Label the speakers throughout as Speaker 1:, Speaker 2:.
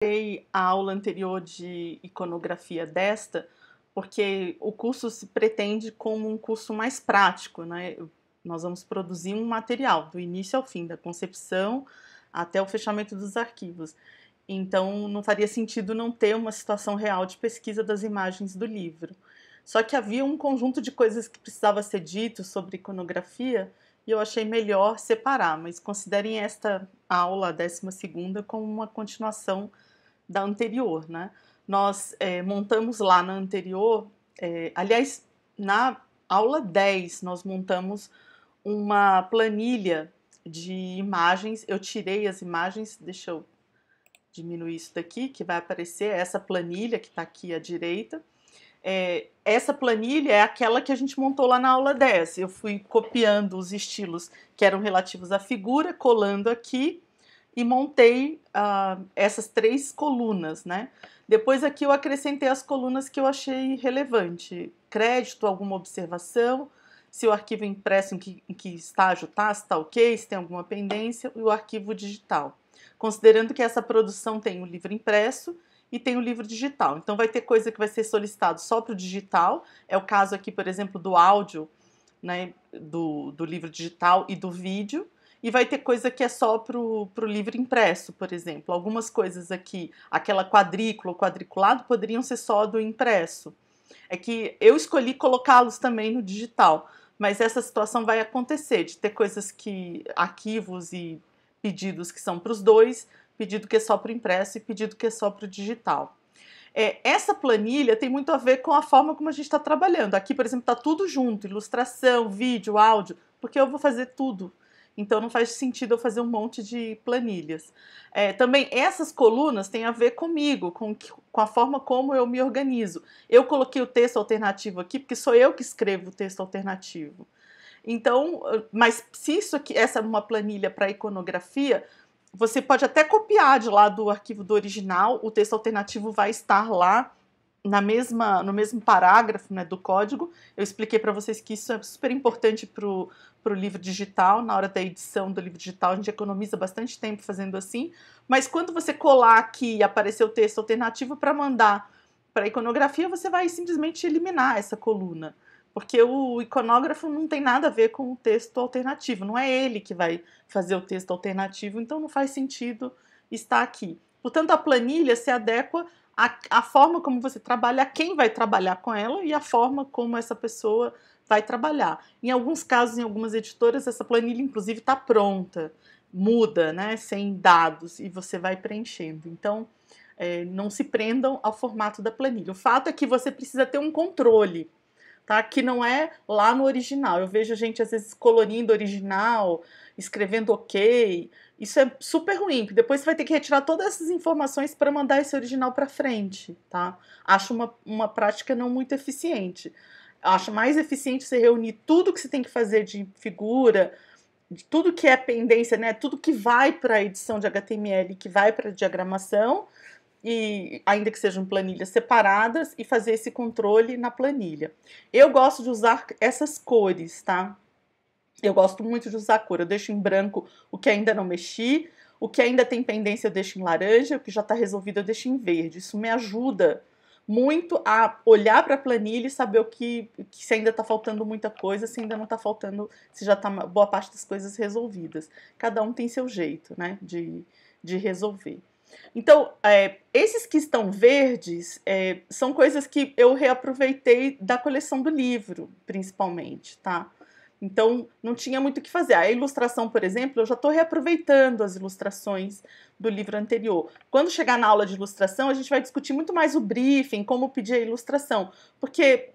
Speaker 1: A aula anterior de iconografia desta, porque o curso se pretende como um curso mais prático, né? Nós vamos produzir um material do início ao fim, da concepção até o fechamento dos arquivos. Então, não faria sentido não ter uma situação real de pesquisa das imagens do livro. Só que havia um conjunto de coisas que precisava ser dito sobre iconografia e eu achei melhor separar, mas considerem esta aula, a 12ª, como uma continuação da anterior, né? Nós montamos lá na anterior, aliás, na aula 10, nós montamos uma planilha de imagens. Eu tirei as imagens, deixa eu diminuir isso daqui, que vai aparecer essa planilha que está aqui à direita. Essa planilha é aquela que a gente montou lá na aula 10. Eu fui copiando os estilos que eram relativos à figura, colando aqui, e montei essas 3 colunas, né? Depois aqui eu acrescentei as colunas que eu achei relevante. Crédito, alguma observação, se o arquivo impresso em que estágio está, se está ok, se tem alguma pendência, e o arquivo digital. Considerando que essa produção tem o livro impresso e tem o livro digital. Então vai ter coisa que vai ser solicitado só para o digital. É o caso aqui, por exemplo, do áudio, né, do livro digital e do vídeo. E vai ter coisa que é só para o livro impresso, por exemplo. Algumas coisas aqui, aquela quadrícula ou quadriculado, poderiam ser só do impresso. É que eu escolhi colocá-los também no digital, mas essa situação vai acontecer, de ter coisas que, arquivos e pedidos que são para os dois, pedido que é só para o impresso e pedido que é só para o digital. Essa planilha tem muito a ver com a forma como a gente está trabalhando. Aqui, por exemplo, está tudo junto, ilustração, vídeo, áudio, porque eu vou fazer tudo. Então não faz sentido eu fazer um monte de planilhas. Também essas colunas têm a ver comigo, com a forma como eu me organizo. Eu coloquei o texto alternativo aqui porque sou eu que escrevo o texto alternativo. Então, mas se isso aqui, essa é uma planilha para iconografia, você pode até copiar de lá do arquivo do original, o texto alternativo vai estar lá no mesmo parágrafo, né, do código. Eu expliquei para vocês que isso é super importante para o livro digital. Na hora da edição do livro digital, a gente economiza bastante tempo fazendo assim. Mas quando você colar aqui e aparecer o texto alternativo para mandar para a iconografia, você vai simplesmente eliminar essa coluna. Porque o iconógrafo não tem nada a ver com o texto alternativo. Não é ele que vai fazer o texto alternativo, então não faz sentido estar aqui. Portanto, a planilha se adequa a forma como você trabalha, quem vai trabalhar com ela e a forma como essa pessoa vai trabalhar. Em alguns casos, em algumas editoras, essa planilha, inclusive, está pronta, muda, né, sem dados, e você vai preenchendo. Então, não se prendam ao formato da planilha. O fato é que você precisa ter um controle, tá? Que não é lá no original. Eu vejo gente, às vezes, colorindo original, escrevendo ok. Isso é super ruim, porque depois você vai ter que retirar todas essas informações para mandar esse original para frente, tá? Acho uma prática não muito eficiente. Acho mais eficiente você reunir tudo que você tem que fazer de figura, de tudo que é pendência, né? Tudo que vai para a edição de HTML, que vai para a diagramação, e ainda que sejam planilhas separadas, e fazer esse controle na planilha. Eu gosto de usar essas cores, tá? Eu gosto muito de usar cor. Eu deixo em branco o que ainda não mexi, o que ainda tem pendência eu deixo em laranja, o que já está resolvido eu deixo em verde. Isso me ajuda muito a olhar para a planilha e saber se ainda está faltando muita coisa, se ainda não está faltando, se já está boa parte das coisas resolvidas. Cada um tem seu jeito, né, de resolver. Então, esses que estão verdes são coisas que eu reaproveitei da coleção do livro, principalmente, tá? Então, não tinha muito o que fazer. A ilustração, por exemplo, eu já estou reaproveitando as ilustrações do livro anterior. Quando chegar na aula de ilustração, a gente vai discutir muito mais o briefing, como pedir a ilustração. Porque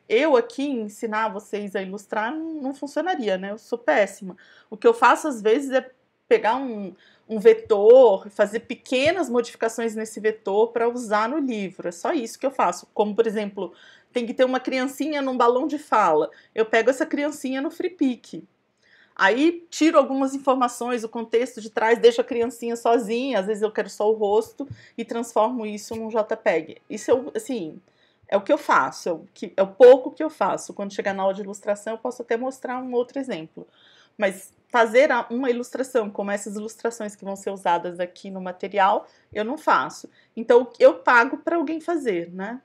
Speaker 1: eu aqui ensinar vocês a ilustrar não funcionaria, né? Eu sou péssima. O que eu faço, às vezes, é pegar um vetor, fazer pequenas modificações nesse vetor para usar no livro. É só isso que eu faço. Como, por exemplo, tem que ter uma criancinha num balão de fala. Eu pego essa criancinha no FreePic. Aí tiro algumas informações, o contexto de trás, deixo a criancinha sozinha, às vezes eu quero só o rosto e transformo isso num JPEG. Isso, assim, é o que eu faço, é o pouco que eu faço. Quando chegar na aula de ilustração, eu posso até mostrar um outro exemplo. Mas fazer uma ilustração, como essas ilustrações que vão ser usadas aqui no material, eu não faço. Então, eu pago para alguém fazer, né?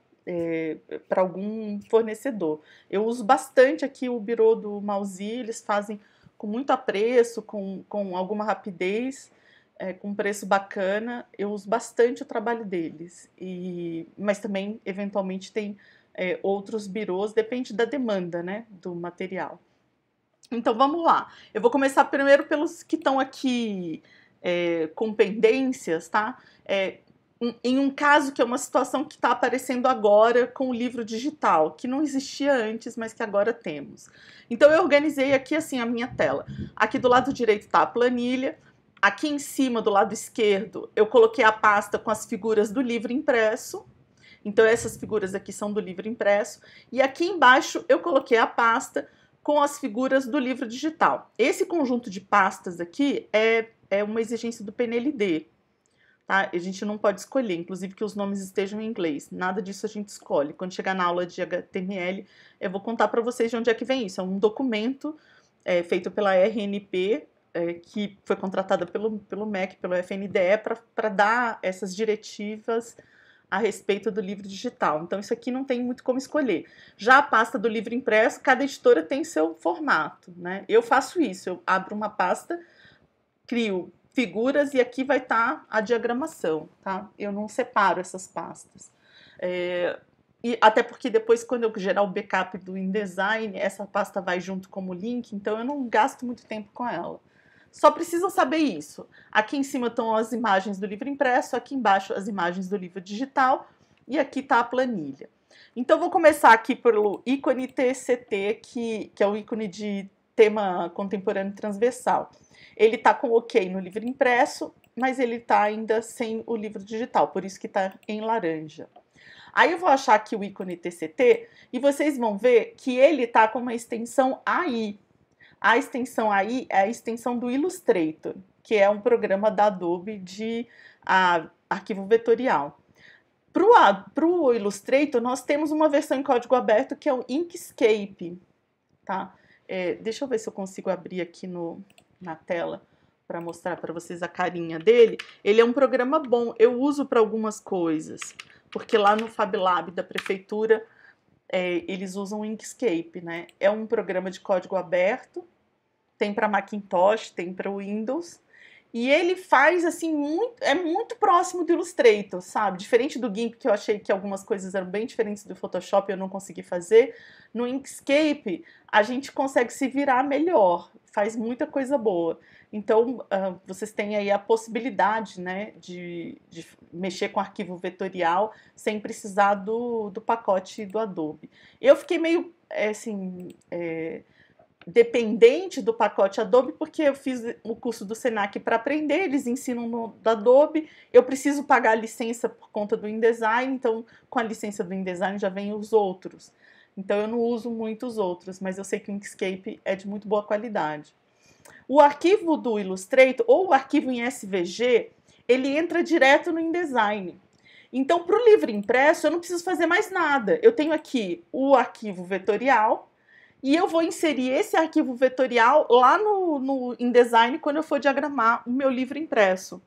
Speaker 1: Para algum fornecedor. Eu uso bastante aqui o birô do Mauzi, eles fazem com muito apreço, com alguma rapidez, com preço bacana. Eu uso bastante o trabalho deles. Mas também, eventualmente, tem outros birôs, depende da demanda, né, do material. Então, vamos lá. Eu vou começar primeiro pelos que estão aqui com pendências, tá? Em um caso que é uma situação que está aparecendo agora com o livro digital, que não existia antes, mas que agora temos. Então, eu organizei aqui assim a minha tela. Aqui do lado direito está a planilha. Aqui em cima, do lado esquerdo, eu coloquei a pasta com as figuras do livro impresso. Então, essas figuras aqui são do livro impresso. E aqui embaixo, eu coloquei a pasta com as figuras do livro digital. Esse conjunto de pastas aqui é uma exigência do PNLD. Tá? A gente não pode escolher, inclusive que os nomes estejam em inglês. Nada disso a gente escolhe. Quando chegar na aula de HTML, eu vou contar para vocês de onde é que vem isso. É um documento feito pela RNP, que foi contratada pelo MEC, pelo FNDE, para dar essas diretivas a respeito do livro digital. Então, isso aqui não tem muito como escolher. Já a pasta do livro impresso, cada editora tem seu formato, né? Eu faço isso, eu abro uma pasta, crio figuras e aqui vai estar a diagramação, tá? Eu não separo essas pastas. E até porque depois, quando eu gerar o backup do InDesign, essa pasta vai junto como link, então eu não gasto muito tempo com ela. Só precisam saber isso. Aqui em cima estão as imagens do livro impresso, aqui embaixo as imagens do livro digital e aqui está a planilha. Então, vou começar aqui pelo ícone TCT, que é o ícone de tema contemporâneo transversal. Ele está com OK no livro impresso, mas ele está ainda sem o livro digital, por isso que está em laranja. Aí eu vou achar aqui o ícone TCT e vocês vão ver que ele está com uma extensão AI. A extensão AI é a extensão do Illustrator, que é um programa da Adobe de arquivo vetorial. Para o Illustrator, nós temos uma versão em código aberto que é o Inkscape. Tá? Deixa eu ver se eu consigo abrir aqui na tela para mostrar para vocês a carinha dele. Ele é um programa bom, eu uso para algumas coisas, porque lá no FabLab da prefeitura eles usam o Inkscape, né? É um programa de código aberto, tem para Macintosh, tem para Windows, e ele faz assim muito próximo do Illustrator, sabe? Diferente do GIMP, que eu achei que algumas coisas eram bem diferentes do Photoshop e eu não consegui fazer. No Inkscape a gente consegue se virar melhor, faz muita coisa boa. Então vocês têm aí a possibilidade, né, de mexer com arquivo vetorial sem precisar do pacote do Adobe. Eu fiquei meio dependente do pacote Adobe, porque eu fiz o curso do Senac para aprender, eles ensinam no Adobe, eu preciso pagar a licença por conta do InDesign, então com a licença do InDesign já vem os outros. Então eu não uso muito os outros, mas eu sei que o Inkscape é de muito boa qualidade. O arquivo do Illustrator, ou o arquivo em SVG, ele entra direto no InDesign. Então, para o livro impresso, eu não preciso fazer mais nada. Eu tenho aqui o arquivo vetorial, e eu vou inserir esse arquivo vetorial lá no InDesign quando eu for diagramar o meu livro impresso.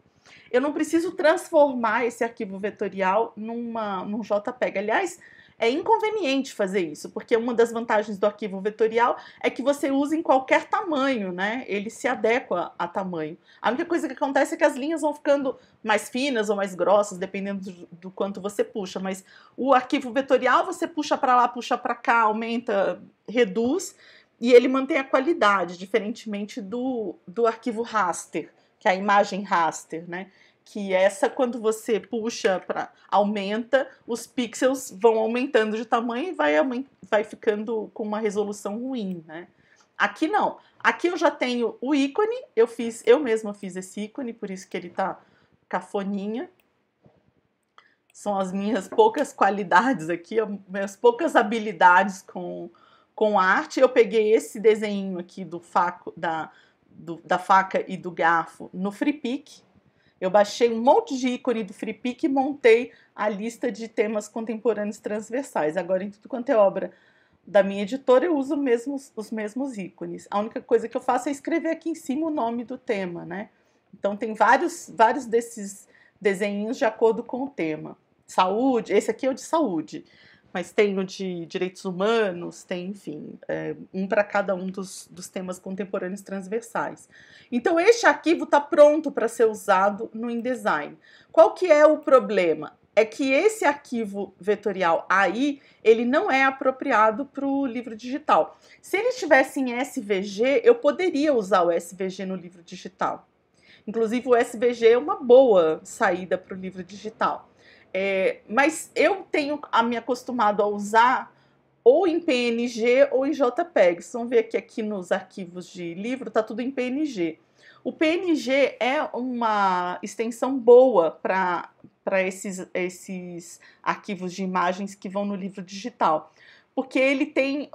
Speaker 1: Eu não preciso transformar esse arquivo vetorial num JPEG. Aliás, é inconveniente fazer isso, porque uma das vantagens do arquivo vetorial é que você usa em qualquer tamanho, né? Ele se adequa a tamanho. A única coisa que acontece é que as linhas vão ficando mais finas ou mais grossas, dependendo do quanto você puxa, mas o arquivo vetorial você puxa para lá, puxa para cá, aumenta, reduz, e ele mantém a qualidade, diferentemente do arquivo raster, que é a imagem raster, né? Que essa, quando você puxa aumenta, os pixels vão aumentando de tamanho e vai ficando com uma resolução ruim, né? Aqui não. Aqui eu já tenho o ícone, eu mesma fiz esse ícone, por isso que ele tá cafoninha. São as minhas poucas qualidades aqui, as minhas poucas habilidades com arte. Eu peguei esse desenho aqui da faca e do garfo no FreePic. Eu baixei um monte de ícone do FreePic e montei a lista de temas contemporâneos transversais. Agora, em tudo quanto é obra da minha editora, eu uso os mesmos ícones. A única coisa que eu faço é escrever aqui em cima o nome do tema, né? Então tem vários desses desenhinhos de acordo com o tema. Saúde, esse aqui é o de saúde, mas tem o de direitos humanos, tem, enfim, um para cada um dos temas contemporâneos transversais. Então este arquivo está pronto para ser usado no InDesign. Qual que é o problema? É que esse arquivo vetorial AI, ele não é apropriado para o livro digital. Se ele estivesse em SVG, eu poderia usar o SVG no livro digital. Inclusive, o SVG é uma boa saída para o livro digital. Mas eu tenho me acostumado a usar ou em PNG ou em JPEG. Vocês vão ver que aqui nos arquivos de livro está tudo em PNG. O PNG é uma extensão boa para esses arquivos de imagens que vão no livro digital, porque ele tem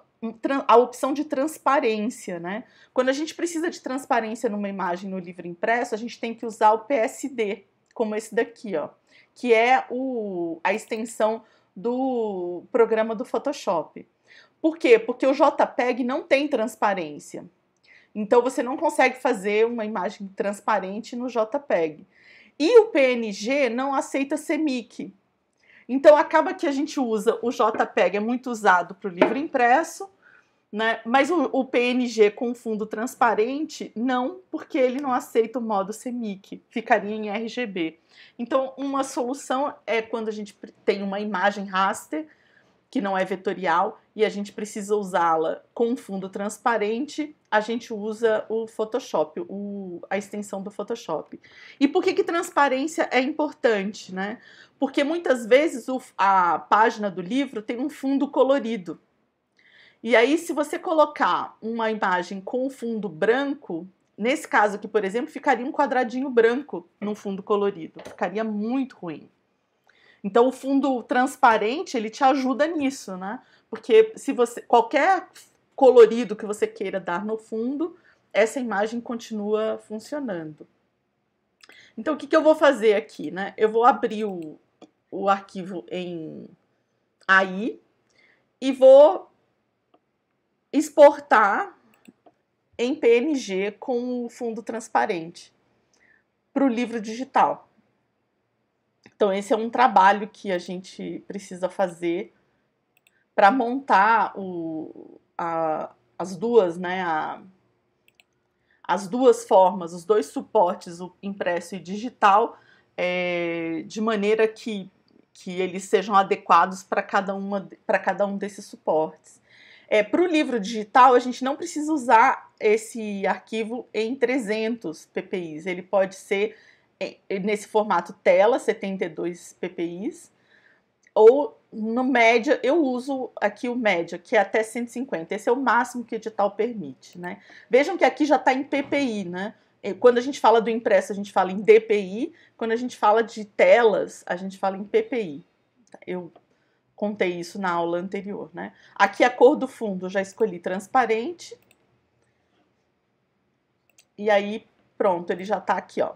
Speaker 1: a opção de transparência, né? Quando a gente precisa de transparência numa imagem no livro impresso, a gente tem que usar o PSD, como esse daqui, ó, que é a extensão do programa do Photoshop. Por quê? Porque o JPEG não tem transparência. Então você não consegue fazer uma imagem transparente no JPEG. E o PNG não aceita CMYK. Então acaba que a gente usa o JPEG, é muito usado para o livro impresso, né? Mas o PNG com fundo transparente, não, porque ele não aceita o modo CMYK, ficaria em RGB. Então uma solução é quando a gente tem uma imagem raster, que não é vetorial, e a gente precisa usá-la com fundo transparente, a gente usa o Photoshop, a extensão do Photoshop. E por que transparência é importante, né? Porque muitas vezes a página do livro tem um fundo colorido. E aí, se você colocar uma imagem com fundo branco, nesse caso aqui, por exemplo, ficaria um quadradinho branco no fundo colorido. Ficaria muito ruim. Então, o fundo transparente, ele te ajuda nisso, né? Porque se qualquer colorido que você queira dar no fundo, essa imagem continua funcionando. Então, o que eu vou fazer aqui, né? Eu vou abrir o arquivo em AI e vou exportar em PNG com o fundo transparente para o livro digital. Então, esse é um trabalho que a gente precisa fazer para montar as duas, né, as duas formas, os dois suportes, o impresso e digital, de maneira que eles sejam adequados para cada um desses suportes. Para o livro digital, a gente não precisa usar esse arquivo em 300 ppi, ele pode ser nesse formato tela, 72 ppi, ou no média, eu uso aqui o média, que é até 150, esse é o máximo que o edital permite, né? Vejam que aqui já está em ppi, né? Quando a gente fala do impresso, a gente fala em dpi, quando a gente fala de telas, a gente fala em ppi. Eu contei isso na aula anterior, né? Aqui a cor do fundo, eu já escolhi transparente. E aí, pronto, ele já está aqui, ó.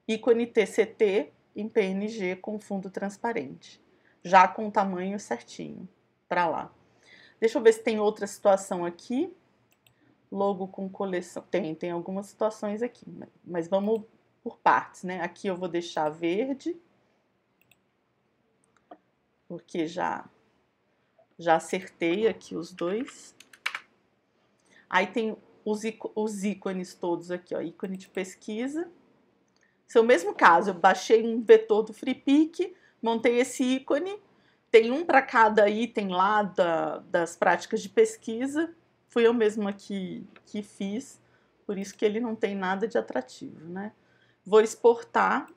Speaker 1: Ícone TCT em PNG com fundo transparente. Já com o tamanho certinho, para lá. Deixa eu ver se tem outra situação aqui. Logo com coleção. Tem algumas situações aqui, mas vamos por partes, né? Aqui eu vou deixar verde, porque já acertei aqui os dois. Aí tem os ícones todos aqui, ó, ícone de pesquisa. Esse é o mesmo caso, eu baixei um vetor do FreePik, montei esse ícone, tem um para cada item lá das práticas de pesquisa, fui eu mesma que fiz, por isso que ele não tem nada de atrativo, né? Vou exportar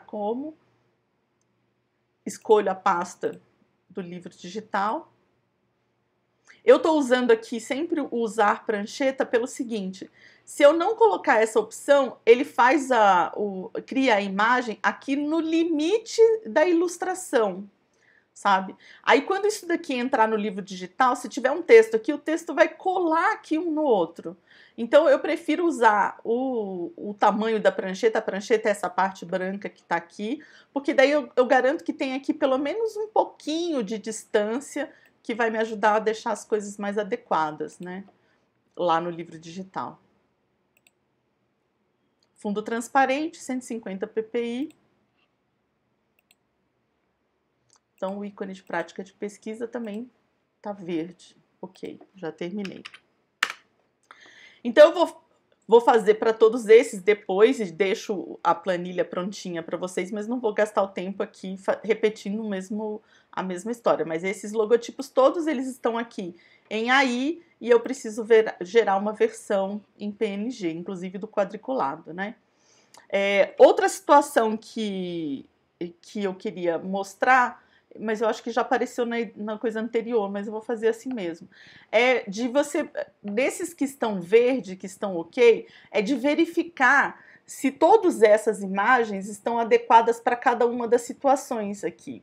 Speaker 1: como, escolho a pasta do livro digital. Eu estou usando aqui sempre o usar prancheta pelo seguinte: se eu não colocar essa opção, ele cria a imagem aqui no limite da ilustração, sabe? Aí quando isso daqui entrar no livro digital, se tiver um texto aqui, o texto vai colar aqui um no outro. Então eu prefiro usar o tamanho da prancheta, a prancheta é essa parte branca que está aqui, porque daí eu garanto que tem aqui pelo menos um pouquinho de distância que vai me ajudar a deixar as coisas mais adequadas, né? Lá no livro digital. Fundo transparente, 150 ppi. Então, o ícone de prática de pesquisa também tá verde. Ok, já terminei. Então, eu vou fazer para todos esses depois e deixo a planilha prontinha para vocês, mas não vou gastar o tempo aqui repetindo a mesma história. Mas esses logotipos todos eles estão aqui em AI e eu preciso gerar uma versão em PNG, inclusive do quadriculado, né? Outra situação que eu queria mostrar, mas eu acho que já apareceu na coisa anterior, mas eu vou fazer assim mesmo. É de você, desses que estão verde, que estão ok, é de verificar se todas essas imagens estão adequadas para cada uma das situações aqui.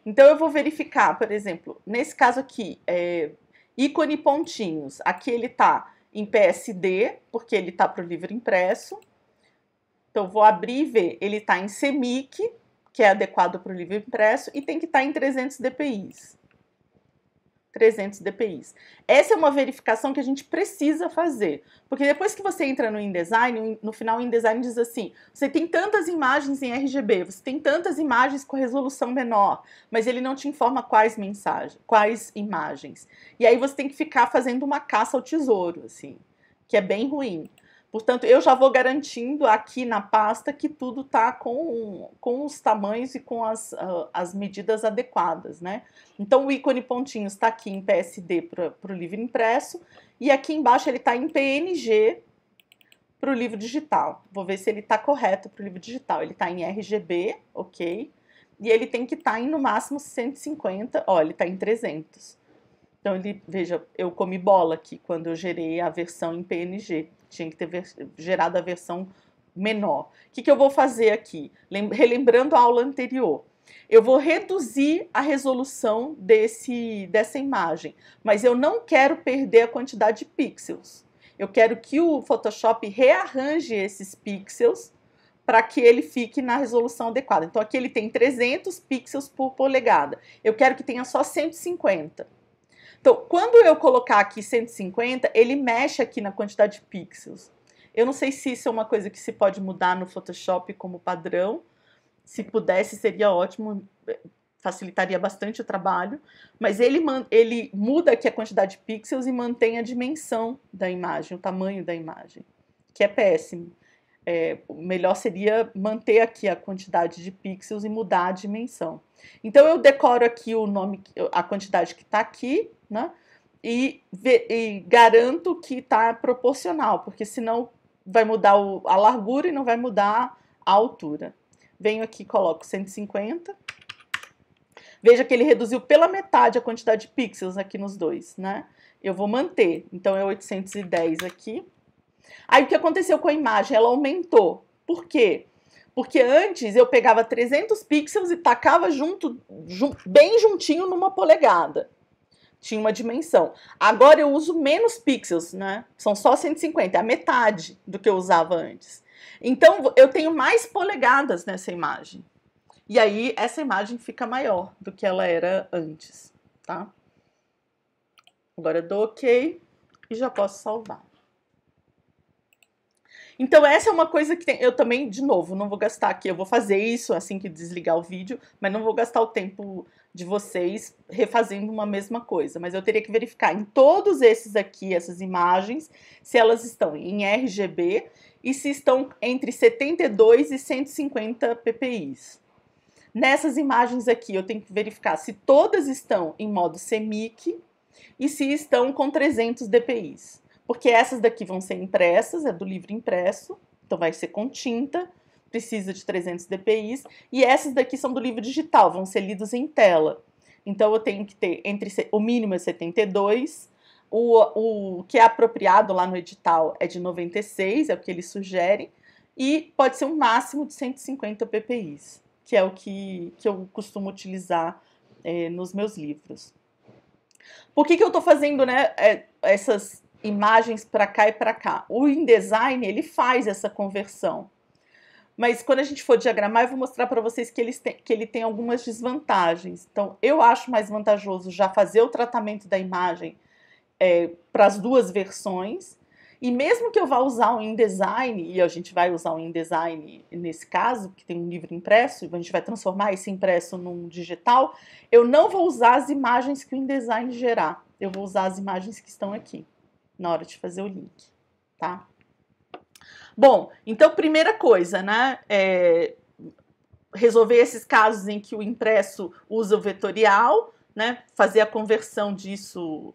Speaker 1: Então eu vou verificar, por exemplo, nesse caso aqui, ícone pontinhos, aqui ele está em PSD, porque ele está para o livro impresso. Então, vou abrir e ver, ele está em CMYK, que é adequado para o livro impresso, e tem que estar em 300 dpi. 300 dpi. Essa é uma verificação que a gente precisa fazer, porque depois que você entra no InDesign, no final o InDesign diz assim, você tem tantas imagens em RGB, você tem tantas imagens com resolução menor, mas ele não te informa quais imagens. E aí você tem que ficar fazendo uma caça ao tesouro, assim, que é bem ruim. Portanto, eu já vou garantindo aqui na pasta que tudo está com os tamanhos e com as medidas adequadas, né? Então, o ícone pontinhos está aqui em PSD para o livro impresso e aqui embaixo ele está em PNG para o livro digital. Vou ver se ele está correto para o livro digital. Ele está em RGB, ok? E ele tem que estar em no máximo 150, ó, ele está em 300. Então, veja, eu comi bola aqui quando eu gerei a versão em PNG. Tinha que ter gerado a versão menor. O que eu vou fazer aqui? Relembrando a aula anterior. Eu vou reduzir a resolução dessa imagem, mas eu não quero perder a quantidade de pixels. Eu quero que o Photoshop rearranje esses pixels para que ele fique na resolução adequada. Então, aqui ele tem 300 pixels por polegada. Eu quero que tenha só 150. Então, quando eu colocar aqui 150, ele mexe aqui na quantidade de pixels. Eu não sei se isso é uma coisa que se pode mudar no Photoshop como padrão. Se pudesse, seria ótimo, facilitaria bastante o trabalho. Mas ele muda aqui a quantidade de pixels e mantém a dimensão da imagem, o tamanho da imagem, que é péssimo. O melhor seria manter aqui a quantidade de pixels e mudar a dimensão. Então, eu decoro aqui o nome, a quantidade que está aqui, né? E garanto que está proporcional, porque senão vai mudar a largura e não vai mudar a altura. Venho aqui e coloco 150. Veja que ele reduziu pela metade a quantidade de pixels aqui nos dois, né? Eu vou manter, então é 810 aqui. Aí o que aconteceu com a imagem? Ela aumentou. Por quê? Porque antes eu pegava 300 pixels e tacava bem juntinho numa polegada. Tinha uma dimensão. Agora eu uso menos pixels, né? São só 150, é a metade do que eu usava antes. Então eu tenho mais polegadas nessa imagem. E aí essa imagem fica maior do que ela era antes, tá? Agora eu dou OK e já posso salvar. Então, essa é uma coisa que eu também, de novo, não vou gastar aqui. Eu vou fazer isso assim que desligar o vídeo, mas não vou gastar o tempo de vocês refazendo uma mesma coisa. Mas eu teria que verificar em todos esses aqui, essas imagens, se elas estão em RGB e se estão entre 72 e 150 ppi. Nessas imagens aqui, eu tenho que verificar se todas estão em modo CMYK e se estão com 300 dpi. Porque essas daqui vão ser impressas, é do livro impresso, então vai ser com tinta, precisa de 300 dpi, e essas daqui são do livro digital, vão ser lidos em tela. Então eu tenho que ter, o mínimo é 72, o que é apropriado lá no edital é de 96, é o que ele sugere, e pode ser um máximo de 150 ppi, que é o que eu costumo utilizar nos meus livros. Por que eu estou fazendo, né, essas imagens para cá e para cá? O InDesign, ele faz essa conversão. Mas quando a gente for diagramar, eu vou mostrar para vocês que ele tem algumas desvantagens. Então, eu acho mais vantajoso já fazer o tratamento da imagem para as duas versões. E mesmo que eu vá usar o InDesign, e a gente vai usar o InDesign nesse caso, que tem um livro impresso, a gente vai transformar esse impresso num digital, eu não vou usar as imagens que o InDesign gerar. Eu vou usar as imagens que estão aqui, na hora de fazer o link, tá? Bom, então, primeira coisa, né, resolver esses casos em que o impresso usa o vetorial, né, fazer a conversão disso,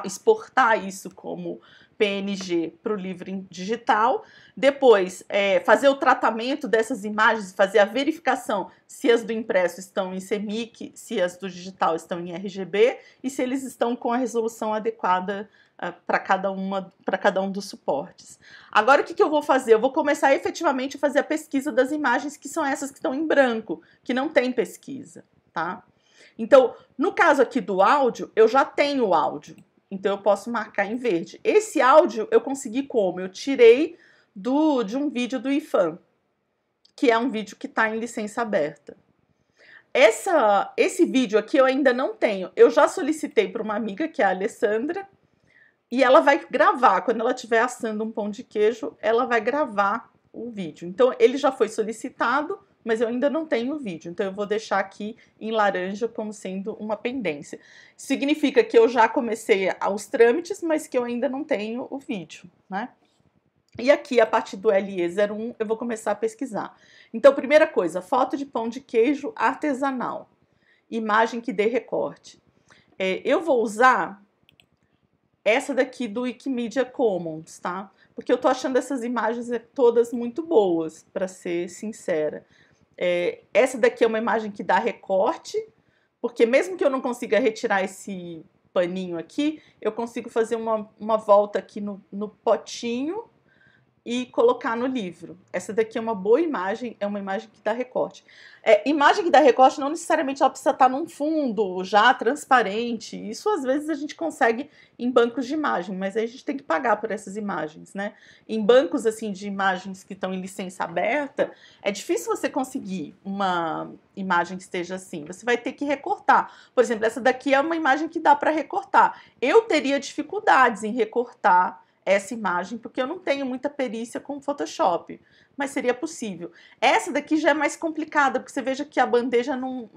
Speaker 1: exportar isso como PNG para o livro digital, depois fazer o tratamento dessas imagens, fazer a verificação se as do impresso estão em CMYK, se as do digital estão em RGB e se eles estão com a resolução adequada para cada um dos suportes. Agora o que eu vou fazer? Eu vou começar efetivamente a fazer a pesquisa das imagens que são essas que estão em branco, que não tem pesquisa, tá? Então, no caso aqui do áudio, eu já tenho o áudio, então eu posso marcar em verde. Esse áudio eu consegui como? Eu tirei de um vídeo do IFAM, que é um vídeo que está em licença aberta. Esse vídeo aqui eu ainda não tenho. Eu já solicitei para uma amiga, que é a Alessandra, e ela vai gravar, quando ela estiver assando um pão de queijo, ela vai gravar o vídeo. Então, ele já foi solicitado, mas eu ainda não tenho o vídeo. Então, eu vou deixar aqui em laranja como sendo uma pendência. Significa que eu já comecei os trâmites, mas que eu ainda não tenho o vídeo, né? E aqui, a partir do LE01, eu vou começar a pesquisar. Então, primeira coisa, foto de pão de queijo artesanal. Imagem que dê recorte. Eu vou usar essa daqui do Wikimedia Commons, tá? Porque eu tô achando essas imagens todas muito boas, para ser sincera. Essa daqui é uma imagem que dá recorte, porque mesmo que eu não consiga retirar esse paninho aqui, eu consigo fazer uma volta aqui no potinho e colocar no livro. Essa daqui é uma boa imagem, é uma imagem que dá recorte. Imagem que dá recorte não necessariamente ela precisa estar num fundo já transparente. Isso às vezes a gente consegue em bancos de imagem, mas aí a gente tem que pagar por essas imagens, né? Em bancos assim de imagens que estão em licença aberta, é difícil você conseguir uma imagem que esteja assim. Você vai ter que recortar. Por exemplo, essa daqui é uma imagem que dá para recortar. Eu teria dificuldades em recortar essa imagem, porque eu não tenho muita perícia com Photoshop, mas seria possível. Essa daqui já é mais complicada, porque você veja que a bandeja não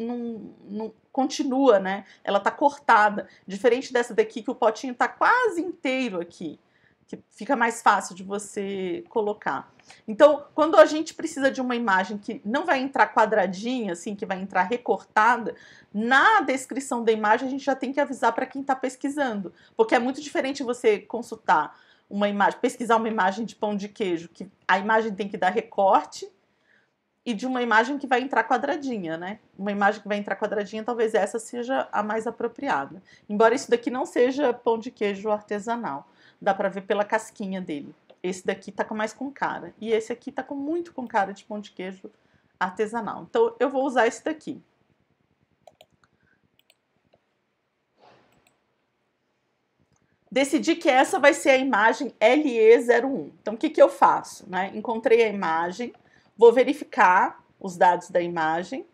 Speaker 1: continua, né? Ela tá cortada, diferente dessa daqui que o potinho tá quase inteiro aqui, que fica mais fácil de você colocar. Então, quando a gente precisa de uma imagem que não vai entrar quadradinha, assim, que vai entrar recortada, na descrição da imagem a gente já tem que avisar para quem está pesquisando, porque é muito diferente você consultar uma imagem, pesquisar uma imagem de pão de queijo, que a imagem tem que dar recorte, e de uma imagem que vai entrar quadradinha, né? Uma imagem que vai entrar quadradinha, talvez essa seja a mais apropriada. Embora isso daqui não seja pão de queijo artesanal. Dá para ver pela casquinha dele. Esse daqui tá mais com cara. E esse aqui tá muito com cara de pão de queijo artesanal. Então, eu vou usar esse daqui. Decidi que essa vai ser a imagem LE01. Então, o que eu faço? Né? Encontrei a imagem, vou verificar os dados da imagem.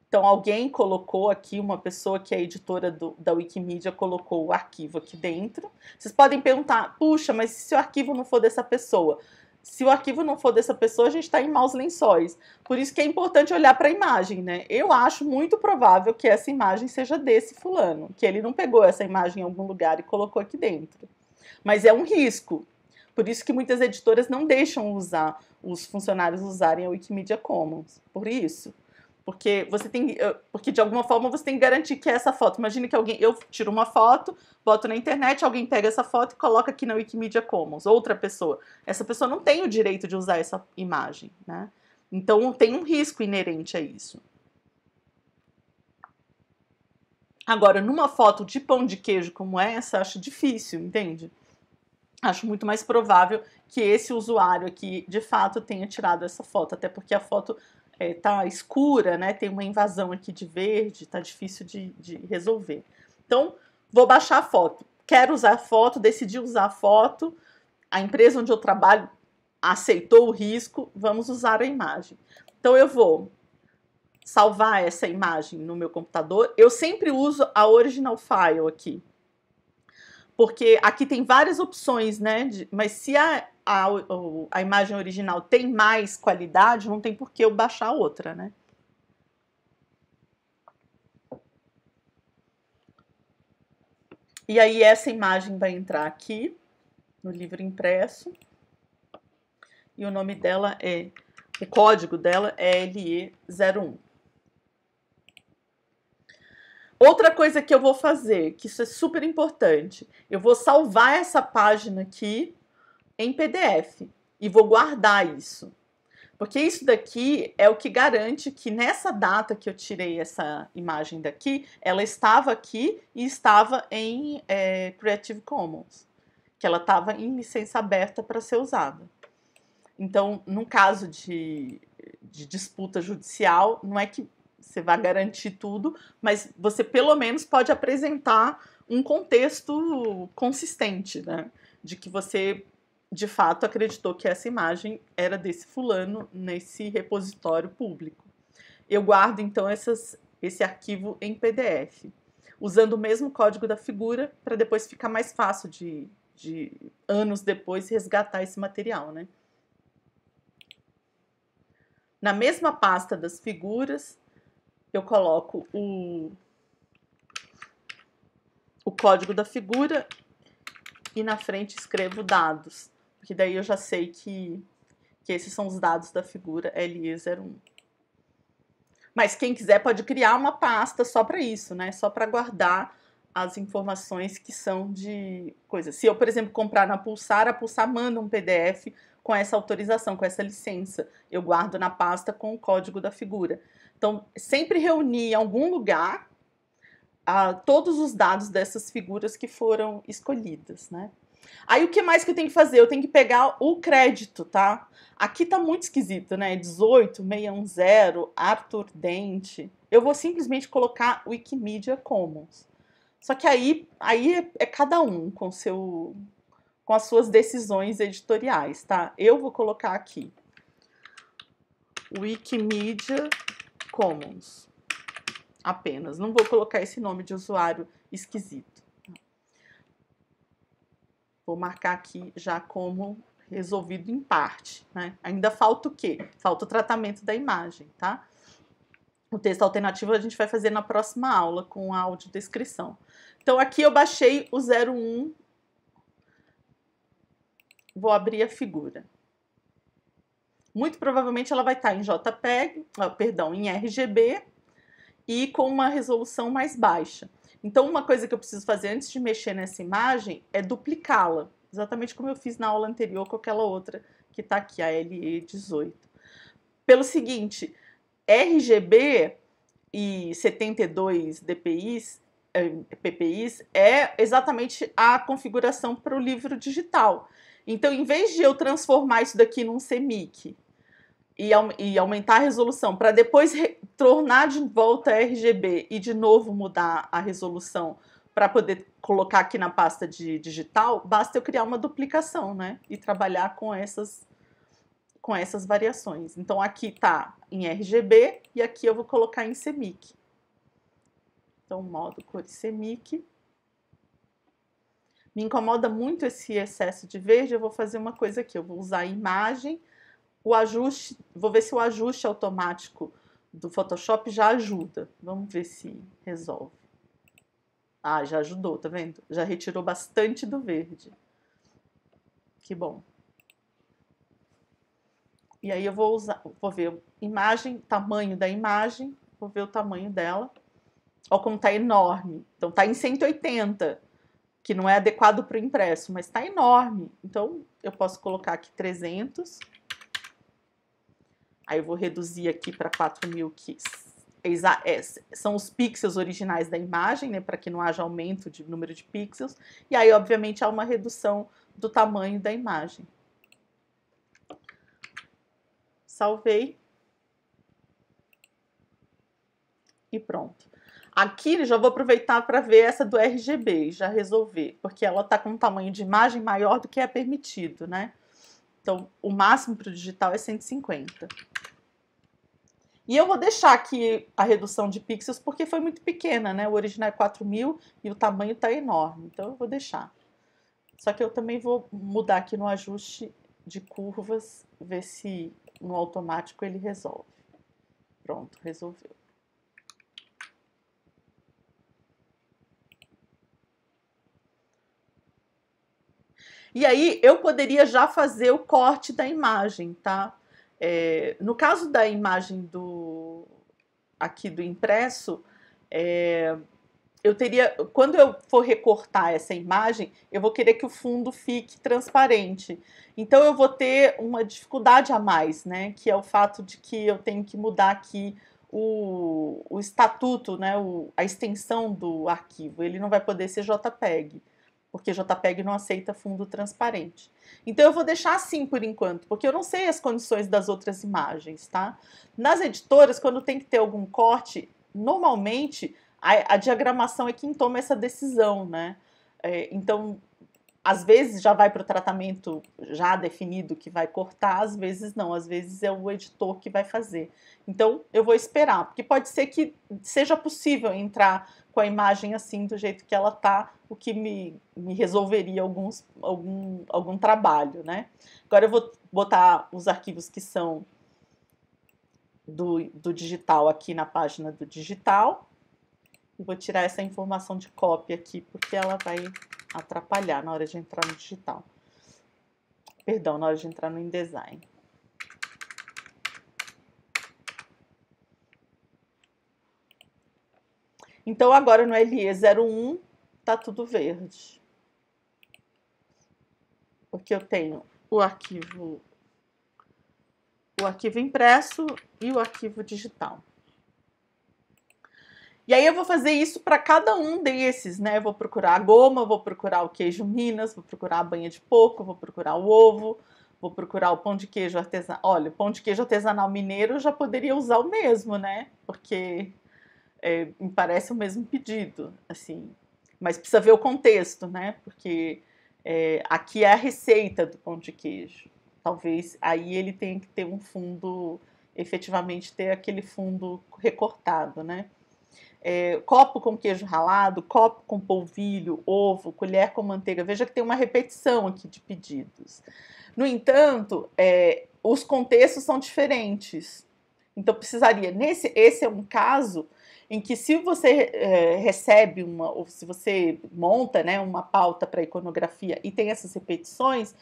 Speaker 1: Então, alguém colocou aqui, uma pessoa que é editora da Wikimedia, colocou o arquivo aqui dentro. Vocês podem perguntar, puxa, mas se o arquivo não for dessa pessoa? Se o arquivo não for dessa pessoa, a gente está em maus lençóis. Por isso que é importante olhar para a imagem, né? Eu acho muito provável que essa imagem seja desse fulano, que ele não pegou essa imagem em algum lugar e colocou aqui dentro. Mas é um risco. Por isso que muitas editoras não deixam os funcionários usarem a Wikimedia Commons. Por isso. Porque de alguma forma você tem que garantir que é essa foto. Imagina que eu tiro uma foto, boto na internet, alguém pega essa foto e coloca aqui na Wikimedia Commons, outra pessoa. Essa pessoa não tem o direito de usar essa imagem, né? Então tem um risco inerente a isso. Agora, numa foto de pão de queijo como essa, acho difícil, entende? Acho muito mais provável que esse usuário aqui, de fato, tenha tirado essa foto, até porque a foto tá escura, né? Tem uma invasão aqui de verde, tá difícil de resolver. Então, vou baixar a foto. Quero usar a foto, decidi usar a foto. A empresa onde eu trabalho aceitou o risco, vamos usar a imagem. Então eu vou salvar essa imagem no meu computador. Eu sempre uso a original file aqui, porque aqui tem várias opções, né? Mas se a imagem original tem mais qualidade, não tem por que eu baixar outra, né? E aí essa imagem vai entrar aqui no livro impresso. E o nome dela o código dela é LE01. Outra coisa que eu vou fazer, que isso é super importante, eu vou salvar essa página aqui em PDF e vou guardar isso. Porque isso daqui é o que garante que nessa data que eu tirei essa imagem daqui, ela estava aqui e estava em Creative Commons, que ela estava em licença aberta para ser usada. Então, num caso de disputa judicial, não é que você vai garantir tudo, mas você pelo menos pode apresentar um contexto consistente, né? De que você, de fato, acreditou que essa imagem era desse fulano nesse repositório público. Eu guardo, então, esse arquivo em PDF, usando o mesmo código da figura, para depois ficar mais fácil de anos depois resgatar esse material, né? Na mesma pasta das figuras, eu coloco o código da figura e na frente escrevo dados, porque daí eu já sei que esses são os dados da figura LE01. Mas quem quiser pode criar uma pasta só para isso, né? Só para guardar as informações que são de coisa. Se eu, por exemplo, comprar na Pulsar, a Pulsar manda um PDF com essa autorização, com essa licença. Eu guardo na pasta com o código da figura. Então, sempre reunir em algum lugar todos os dados dessas figuras que foram escolhidas, né? Aí o que mais que eu tenho que fazer? Eu tenho que pegar o crédito, tá? Aqui tá muito esquisito, né? 18610, Arthur Dente. Eu vou simplesmente colocar Wikimedia Commons. Só que aí é cada um com as suas decisões editoriais, tá? Eu vou colocar aqui Wikimedia Commons apenas. Não vou colocar esse nome de usuário esquisito. Vou marcar aqui já como resolvido em parte, né? Ainda falta o quê? Falta o tratamento da imagem, tá? O texto alternativo a gente vai fazer na próxima aula com a audiodescrição. Então aqui eu baixei o 01. Vou abrir a figura. Muito provavelmente ela vai estar em JPEG, em RGB e com uma resolução mais baixa. Então, uma coisa que eu preciso fazer antes de mexer nessa imagem é duplicá-la, exatamente como eu fiz na aula anterior com aquela outra que está aqui, a LE18. Pelo seguinte, RGB e 72 DPIs, PPIs é exatamente a configuração para o livro digital. Então, em vez de eu transformar isso daqui num CMYK e aumentar a resolução para depois tornar de volta RGB e de novo mudar a resolução para poder colocar aqui na pasta de digital, basta eu criar uma duplicação, né? E trabalhar com essas variações. Então aqui está em RGB e aqui eu vou colocar em CMYK. Então modo cor CMYK. Me incomoda muito esse excesso de verde, eu vou fazer uma coisa aqui, eu vou usar a imagem, o ajuste, vou ver se o ajuste automático do Photoshop já ajuda. Vamos ver se resolve. Ah, já ajudou, tá vendo? Já retirou bastante do verde. Que bom. E aí eu vou ver imagem, tamanho da imagem, vou ver o tamanho dela. Olha como tá enorme. Então tá em 180, que não é adequado para o impresso, mas tá enorme. Então eu posso colocar aqui 300. Aí eu vou reduzir aqui para 4.000, que são os pixels originais da imagem, né, para que não haja aumento de número de pixels. E aí, obviamente, há uma redução do tamanho da imagem. Salvei. E pronto. Aqui já vou aproveitar para ver essa do RGB e já resolver, porque ela está com um tamanho de imagem maior do que é permitido, né? Então, o máximo para o digital é 150. E eu vou deixar aqui a redução de pixels porque foi muito pequena, né? O original é 4.000 e o tamanho está enorme, então eu vou deixar. Só que eu também vou mudar aqui no ajuste de curvas, ver se no automático ele resolve. Pronto, resolveu. E aí eu poderia já fazer o corte da imagem, tá? No caso da imagem aqui do impresso, eu teria, quando eu for recortar essa imagem, eu vou querer que o fundo fique transparente. Então eu vou ter uma dificuldade a mais, né? Que é o fato de que eu tenho que mudar aqui o estatuto, né? A extensão do arquivo. Ele não vai poder ser JPEG, porque JPEG não aceita fundo transparente. Então eu vou deixar assim por enquanto, porque eu não sei as condições das outras imagens, tá? Nas editoras, quando tem que ter algum corte, normalmente a diagramação é quem toma essa decisão, né? Então, às vezes já vai para o tratamento já definido que vai cortar, às vezes não, às vezes é o editor que vai fazer. Então, eu vou esperar, porque pode ser que seja possível entrar com a imagem assim, do jeito que ela tá, o que me resolveria algum trabalho, né? Agora eu vou botar os arquivos que são do digital aqui na página do digital. E vou tirar essa informação de cópia aqui, porque ela vai atrapalhar na hora de entrar no digital. Perdão, na hora de entrar no InDesign. Então, agora no LE01 tá tudo verde. Porque eu tenho o arquivo impresso e o arquivo digital. E aí eu vou fazer isso para cada um desses, né? Eu vou procurar a goma, vou procurar o queijo Minas, vou procurar a banha de porco, vou procurar o ovo, vou procurar o pão de queijo artesanal. Olha, o pão de queijo artesanal mineiro eu já poderia usar o mesmo, né? Porque me parece o mesmo pedido, assim. Mas precisa ver o contexto, né? Porque aqui é a receita do pão de queijo. Talvez aí ele tenha que ter um fundo, efetivamente ter aquele fundo recortado, né? Copo com queijo ralado, copo com polvilho, ovo, colher com manteiga. Veja que tem uma repetição aqui de pedidos. No entanto, os contextos são diferentes. Então, precisaria... Esse é um caso em que, se você recebe ou se você monta, né, uma pauta para iconografia e tem essas repetições,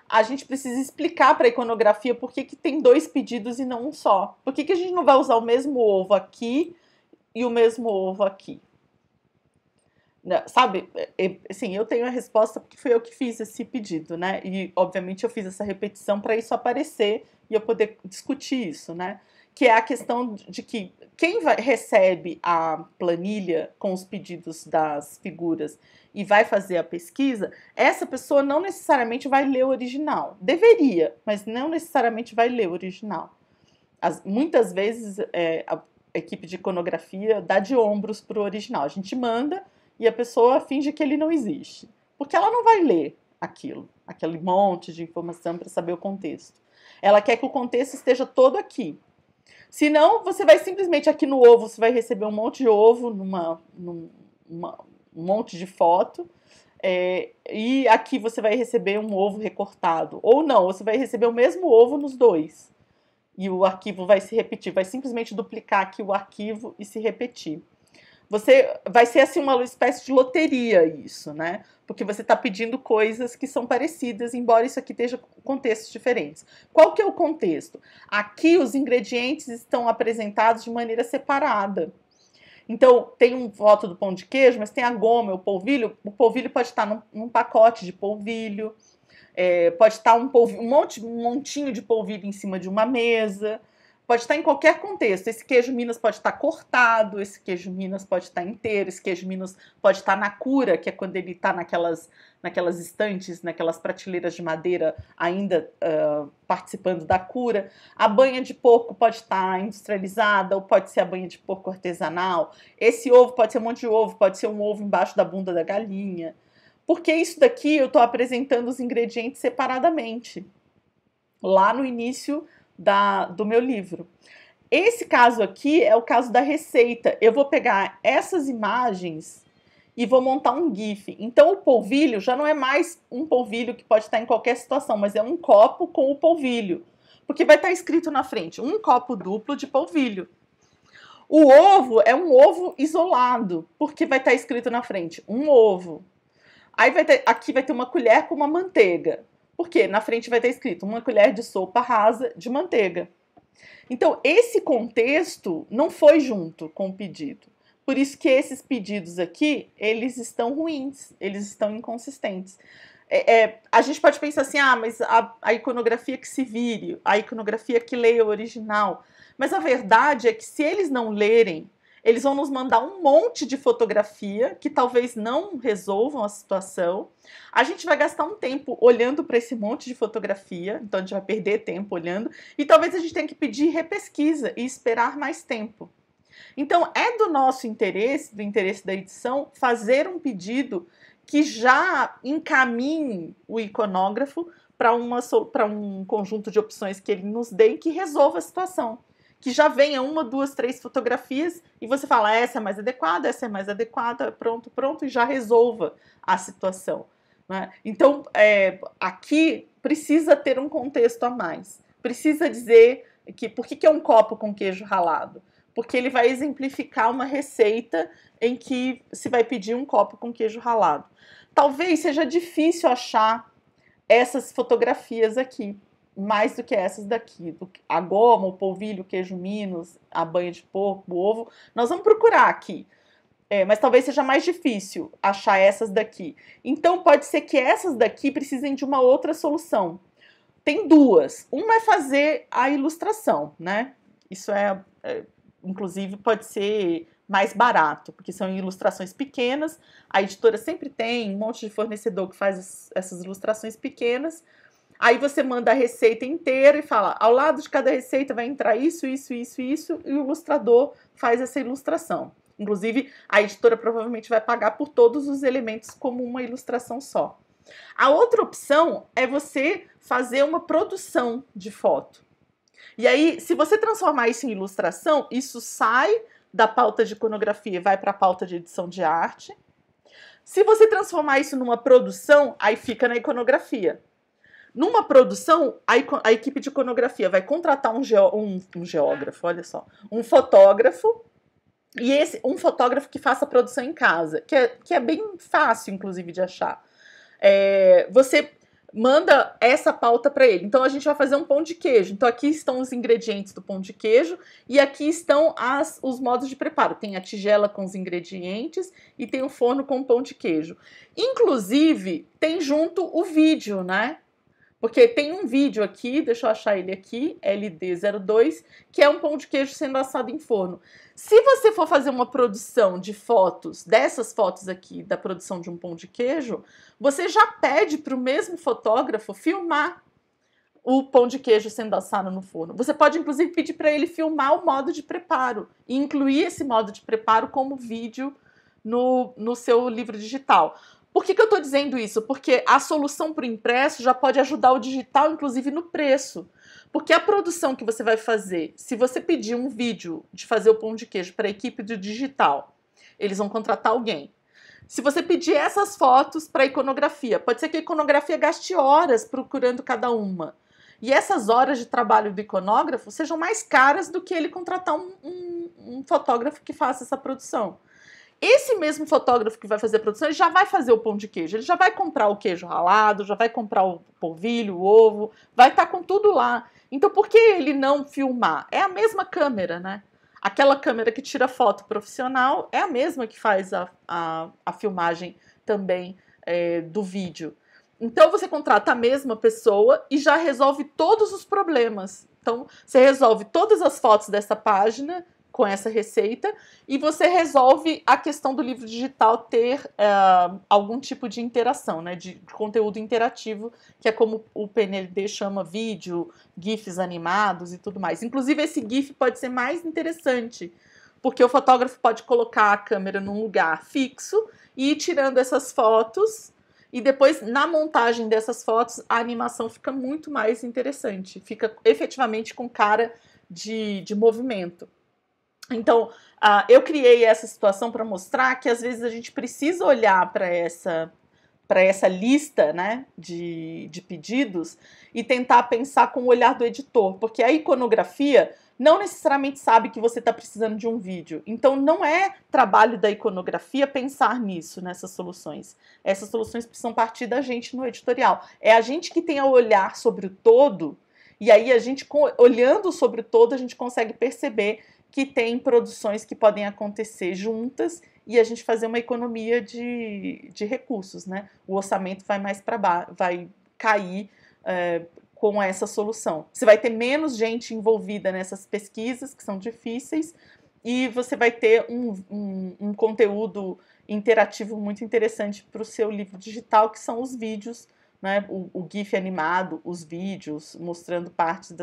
Speaker 1: a gente precisa explicar para a iconografia por que tem 2 pedidos e não um só. Por que a gente não vai usar o mesmo ovo aqui e o mesmo ovo aqui? Sabe, assim, eu tenho a resposta porque foi eu que fiz esse pedido, né? E, obviamente, eu fiz essa repetição para isso aparecer e eu poder discutir isso, né? Que é a questão de que quem recebe a planilha com os pedidos das figuras e vai fazer a pesquisa, essa pessoa não necessariamente vai ler o original. Deveria, mas não necessariamente vai ler o original. Muitas vezes a equipe de iconografia dá de ombros para o original. A gente manda e a pessoa finge que ele não existe, porque ela não vai ler aquilo, aquele monte de informação para saber o contexto. Ela quer que o contexto esteja todo aqui. Senão, você vai simplesmente aqui no ovo, você vai receber um monte de ovo, um monte de foto, e aqui você vai receber um ovo recortado. Ou não, você vai receber o mesmo ovo nos dois. E o arquivo vai se repetir, vai simplesmente duplicar aqui o arquivo e se repetir. Vai ser assim uma espécie de loteria isso, né? Porque você está pedindo coisas que são parecidas, embora isso aqui esteja contextos diferentes. Qual que é o contexto? Aqui os ingredientes estão apresentados de maneira separada. Então, tem um foto do pão de queijo, mas tem a goma, o polvilho. O polvilho pode estar num pacote de polvilho, pode estar um montinho de polvilho em cima de uma mesa. Pode estar em qualquer contexto. Esse queijo Minas pode estar cortado, esse queijo Minas pode estar inteiro, esse queijo Minas pode estar na cura, que é quando ele está naquelas estantes, naquelas prateleiras de madeira, ainda participando da cura. A banha de porco pode estar industrializada, ou pode ser a banha de porco artesanal. Esse ovo pode ser um monte de ovo, pode ser um ovo embaixo da bunda da galinha. Porque isso daqui eu estou apresentando os ingredientes separadamente. lá no início do meu livro. Esse caso aqui é o caso da receita. Eu vou pegar essas imagens e vou montar um GIF. Então o polvilho já não é mais um polvilho que pode estar em qualquer situação, mas é um copo com o polvilho. Porque vai estar escrito na frente, um copo duplo de polvilho. O ovo é um ovo isolado, porque vai estar escrito na frente, um ovo. Aí aqui vai ter uma colher com uma manteiga. Por quê? Na frente vai estar escrito uma colher de sopa rasa de manteiga. Então, esse contexto não foi junto com o pedido. Por isso que esses pedidos aqui, eles estão ruins, eles estão inconsistentes. A gente pode pensar assim, mas a iconografia que se vire, a iconografia que leia o original. Mas a verdade é que se eles não lerem, eles vão nos mandar um monte de fotografia que talvez não resolvam a situação. A gente vai gastar um tempo olhando para esse monte de fotografia, então a gente vai perder tempo olhando, e talvez a gente tenha que pedir repesquisa e esperar mais tempo. Então é do nosso interesse, do interesse da edição, fazer um pedido que já encaminhe o iconógrafo para um conjunto de opções que ele nos dê e que resolva a situação. Que já venha 1, 2, 3 fotografias e você fala, essa é mais adequada, pronto, e já resolva a situação. Né? Então, aqui precisa ter um contexto a mais. Precisa dizer por que é um copo com queijo ralado? Porque ele vai exemplificar uma receita em que se vai pedir um copo com queijo ralado. Talvez seja difícil achar essas fotografias aqui, mais do que essas daqui, a goma, o polvilho, o queijo Minos, a banha de porco, o ovo, nós vamos procurar aqui, mas talvez seja mais difícil achar essas daqui. Então pode ser que essas daqui precisem de uma outra solução. Tem duas, uma é fazer a ilustração, né? Isso inclusive pode ser mais barato, porque são ilustrações pequenas, a editora sempre tem um monte de fornecedor que faz essas ilustrações pequenas. Aí você manda a receita inteira e fala, ao lado de cada receita vai entrar isso, e o ilustrador faz essa ilustração. Inclusive, a editora provavelmente vai pagar por todos os elementos como uma ilustração só. A outra opção é você fazer uma produção de foto. E aí, se você transformar isso em ilustração, isso sai da pauta de iconografia e vai para a pauta de edição de arte. Se você transformar isso numa produção, aí fica na iconografia. Numa produção, a equipe de iconografia vai contratar um geógrafo, olha só, um fotógrafo, e um fotógrafo que faça a produção em casa, que é bem fácil, inclusive, de achar. Você manda essa pauta para ele. Então, a gente vai fazer um pão de queijo. Então, aqui estão os ingredientes do pão de queijo e aqui estão os modos de preparo. Tem a tigela com os ingredientes e tem o forno com o pão de queijo. Inclusive, tem junto o vídeo, né? Porque tem um vídeo aqui, deixa eu achar ele aqui, LD02, que é um pão de queijo sendo assado em forno. Se você for fazer uma produção de fotos, dessas fotos aqui, da produção de um pão de queijo, você já pede para o mesmo fotógrafo filmar o pão de queijo sendo assado no forno. Você pode, inclusive, pedir para ele filmar o modo de preparo e incluir esse modo de preparo como vídeo no seu livro digital. Por que eu estou dizendo isso? Porque a solução para o impresso já pode ajudar o digital, inclusive no preço. Porque a produção que você vai fazer, se você pedir um vídeo de fazer o pão de queijo para a equipe do digital, eles vão contratar alguém. Se você pedir essas fotos para a iconografia, pode ser que a iconografia gaste horas procurando cada uma. E essas horas de trabalho do iconógrafo sejam mais caras do que ele contratar um fotógrafo que faça essa produção. Esse mesmo fotógrafo que vai fazer a produção, ele já vai fazer o pão de queijo, ele já vai comprar o queijo ralado, já vai comprar o polvilho, o ovo, vai estar com tudo lá. Então, por que ele não filmar? É a mesma câmera, né? Aquela câmera que tira foto profissional é a mesma que faz a filmagem também do vídeo. Então, você contrata a mesma pessoa e já resolve todos os problemas. Então, você resolve todas as fotos dessa página com essa receita, e você resolve a questão do livro digital ter algum tipo de interação, né, de conteúdo interativo, que é como o PNLD chama vídeo, GIFs animados e tudo mais. Inclusive, esse GIF pode ser mais interessante, porque o fotógrafo pode colocar a câmera num lugar fixo e ir tirando essas fotos e depois na montagem dessas fotos a animação fica muito mais interessante, fica efetivamente com cara de movimento. Então, eu criei essa situação para mostrar que às vezes a gente precisa olhar para essa lista, né, de pedidos e tentar pensar com o olhar do editor, porque a iconografia não necessariamente sabe que você está precisando de um vídeo. Então, não é trabalho da iconografia pensar nisso, nessas soluções. Essas soluções precisam partir da gente no editorial. É a gente que tem a olhar sobre o todo, e aí a gente, olhando sobre o todo, a gente consegue perceber que tem produções que podem acontecer juntas e a gente fazer uma economia de recursos, né? O orçamento vai mais para baixo, vai cair com essa solução. Você vai ter menos gente envolvida nessas pesquisas, que são difíceis, e você vai ter um conteúdo interativo muito interessante para o seu livro digital, que são os vídeos, né? O GIF animado, os vídeos mostrando partes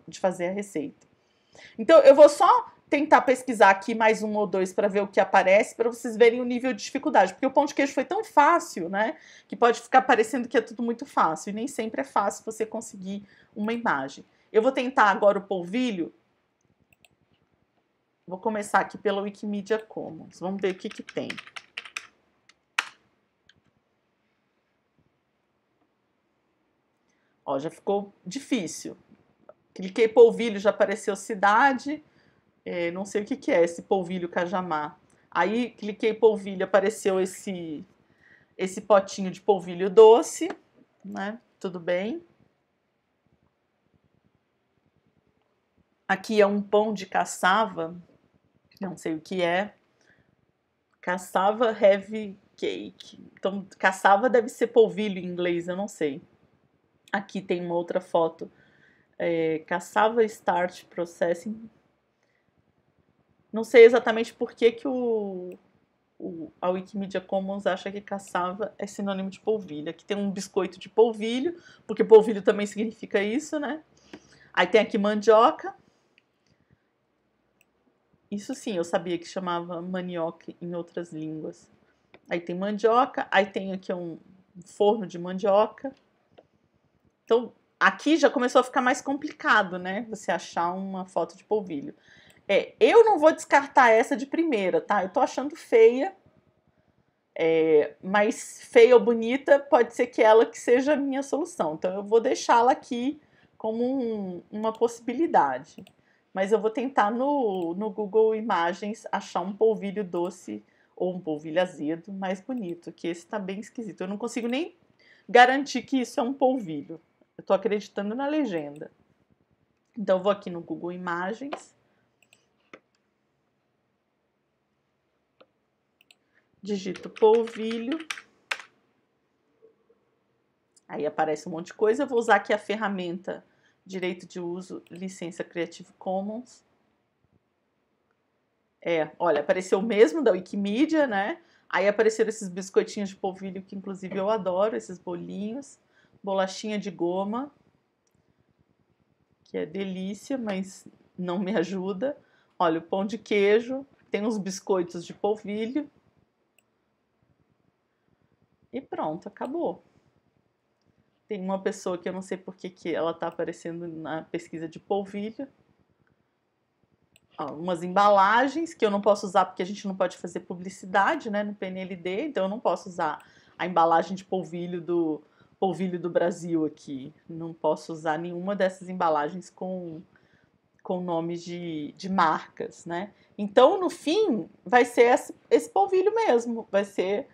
Speaker 1: de fazer a receita. Então, eu vou só tentar pesquisar aqui mais um ou dois para ver o que aparece, para vocês verem o nível de dificuldade. Porque o pão de queijo foi tão fácil, né? Que pode ficar parecendo que é tudo muito fácil. E nem sempre é fácil você conseguir uma imagem. Eu vou tentar agora o polvilho. Vou começar aqui pela Wikimedia Commons. Vamos ver o que tem. Ó, já ficou difícil. Cliquei polvilho, já apareceu cidade. Não sei o que é esse polvilho cajamar. Aí cliquei polvilho, apareceu esse potinho de polvilho doce, né? Tudo bem. Aqui é um pão de cassava, não sei o que é. Cassava heavy cake. Então, cassava deve ser polvilho em inglês, eu não sei. Aqui tem uma outra foto. Cassava Start Processing. Não sei exatamente por que a Wikimedia Commons acha que cassava é sinônimo de polvilho. Aqui tem um biscoito de polvilho, porque polvilho também significa isso, né? Aí tem aqui mandioca. Isso sim, eu sabia que chamava manioca em outras línguas. Aí tem mandioca, aí tem aqui um forno de mandioca. Então, aqui já começou a ficar mais complicado, né? Você achar uma foto de polvilho. Eu não vou descartar essa de primeira, tá? Eu tô achando feia. Mas feia ou bonita, pode ser que ela que seja a minha solução. Então, eu vou deixá-la aqui como uma possibilidade. Mas eu vou tentar no Google Imagens achar um polvilho doce ou um polvilho azedo mais bonito, que esse tá bem esquisito. Eu não consigo nem garantir que isso é um polvilho. Eu tô acreditando na legenda. Então, eu vou aqui no Google Imagens. Digito polvilho. Aí aparece um monte de coisa. Eu vou usar aqui a ferramenta Direito de Uso, Licença Creative Commons. Olha, apareceu o mesmo da Wikimedia, né? Aí apareceram esses biscoitinhos de polvilho, que inclusive eu adoro, esses bolinhos. Bolachinha de goma, que é delícia, mas não me ajuda. Olha, o pão de queijo, tem uns biscoitos de polvilho. E pronto, acabou. Tem uma pessoa que eu não sei por que ela está aparecendo na pesquisa de polvilho. Umas embalagens que eu não posso usar porque a gente não pode fazer publicidade, né, no PNLD, então eu não posso usar a embalagem de polvilho do Brasil aqui. Não posso usar nenhuma dessas embalagens com nomes de marcas, né? Então, no fim, vai ser esse polvilho mesmo, vai ser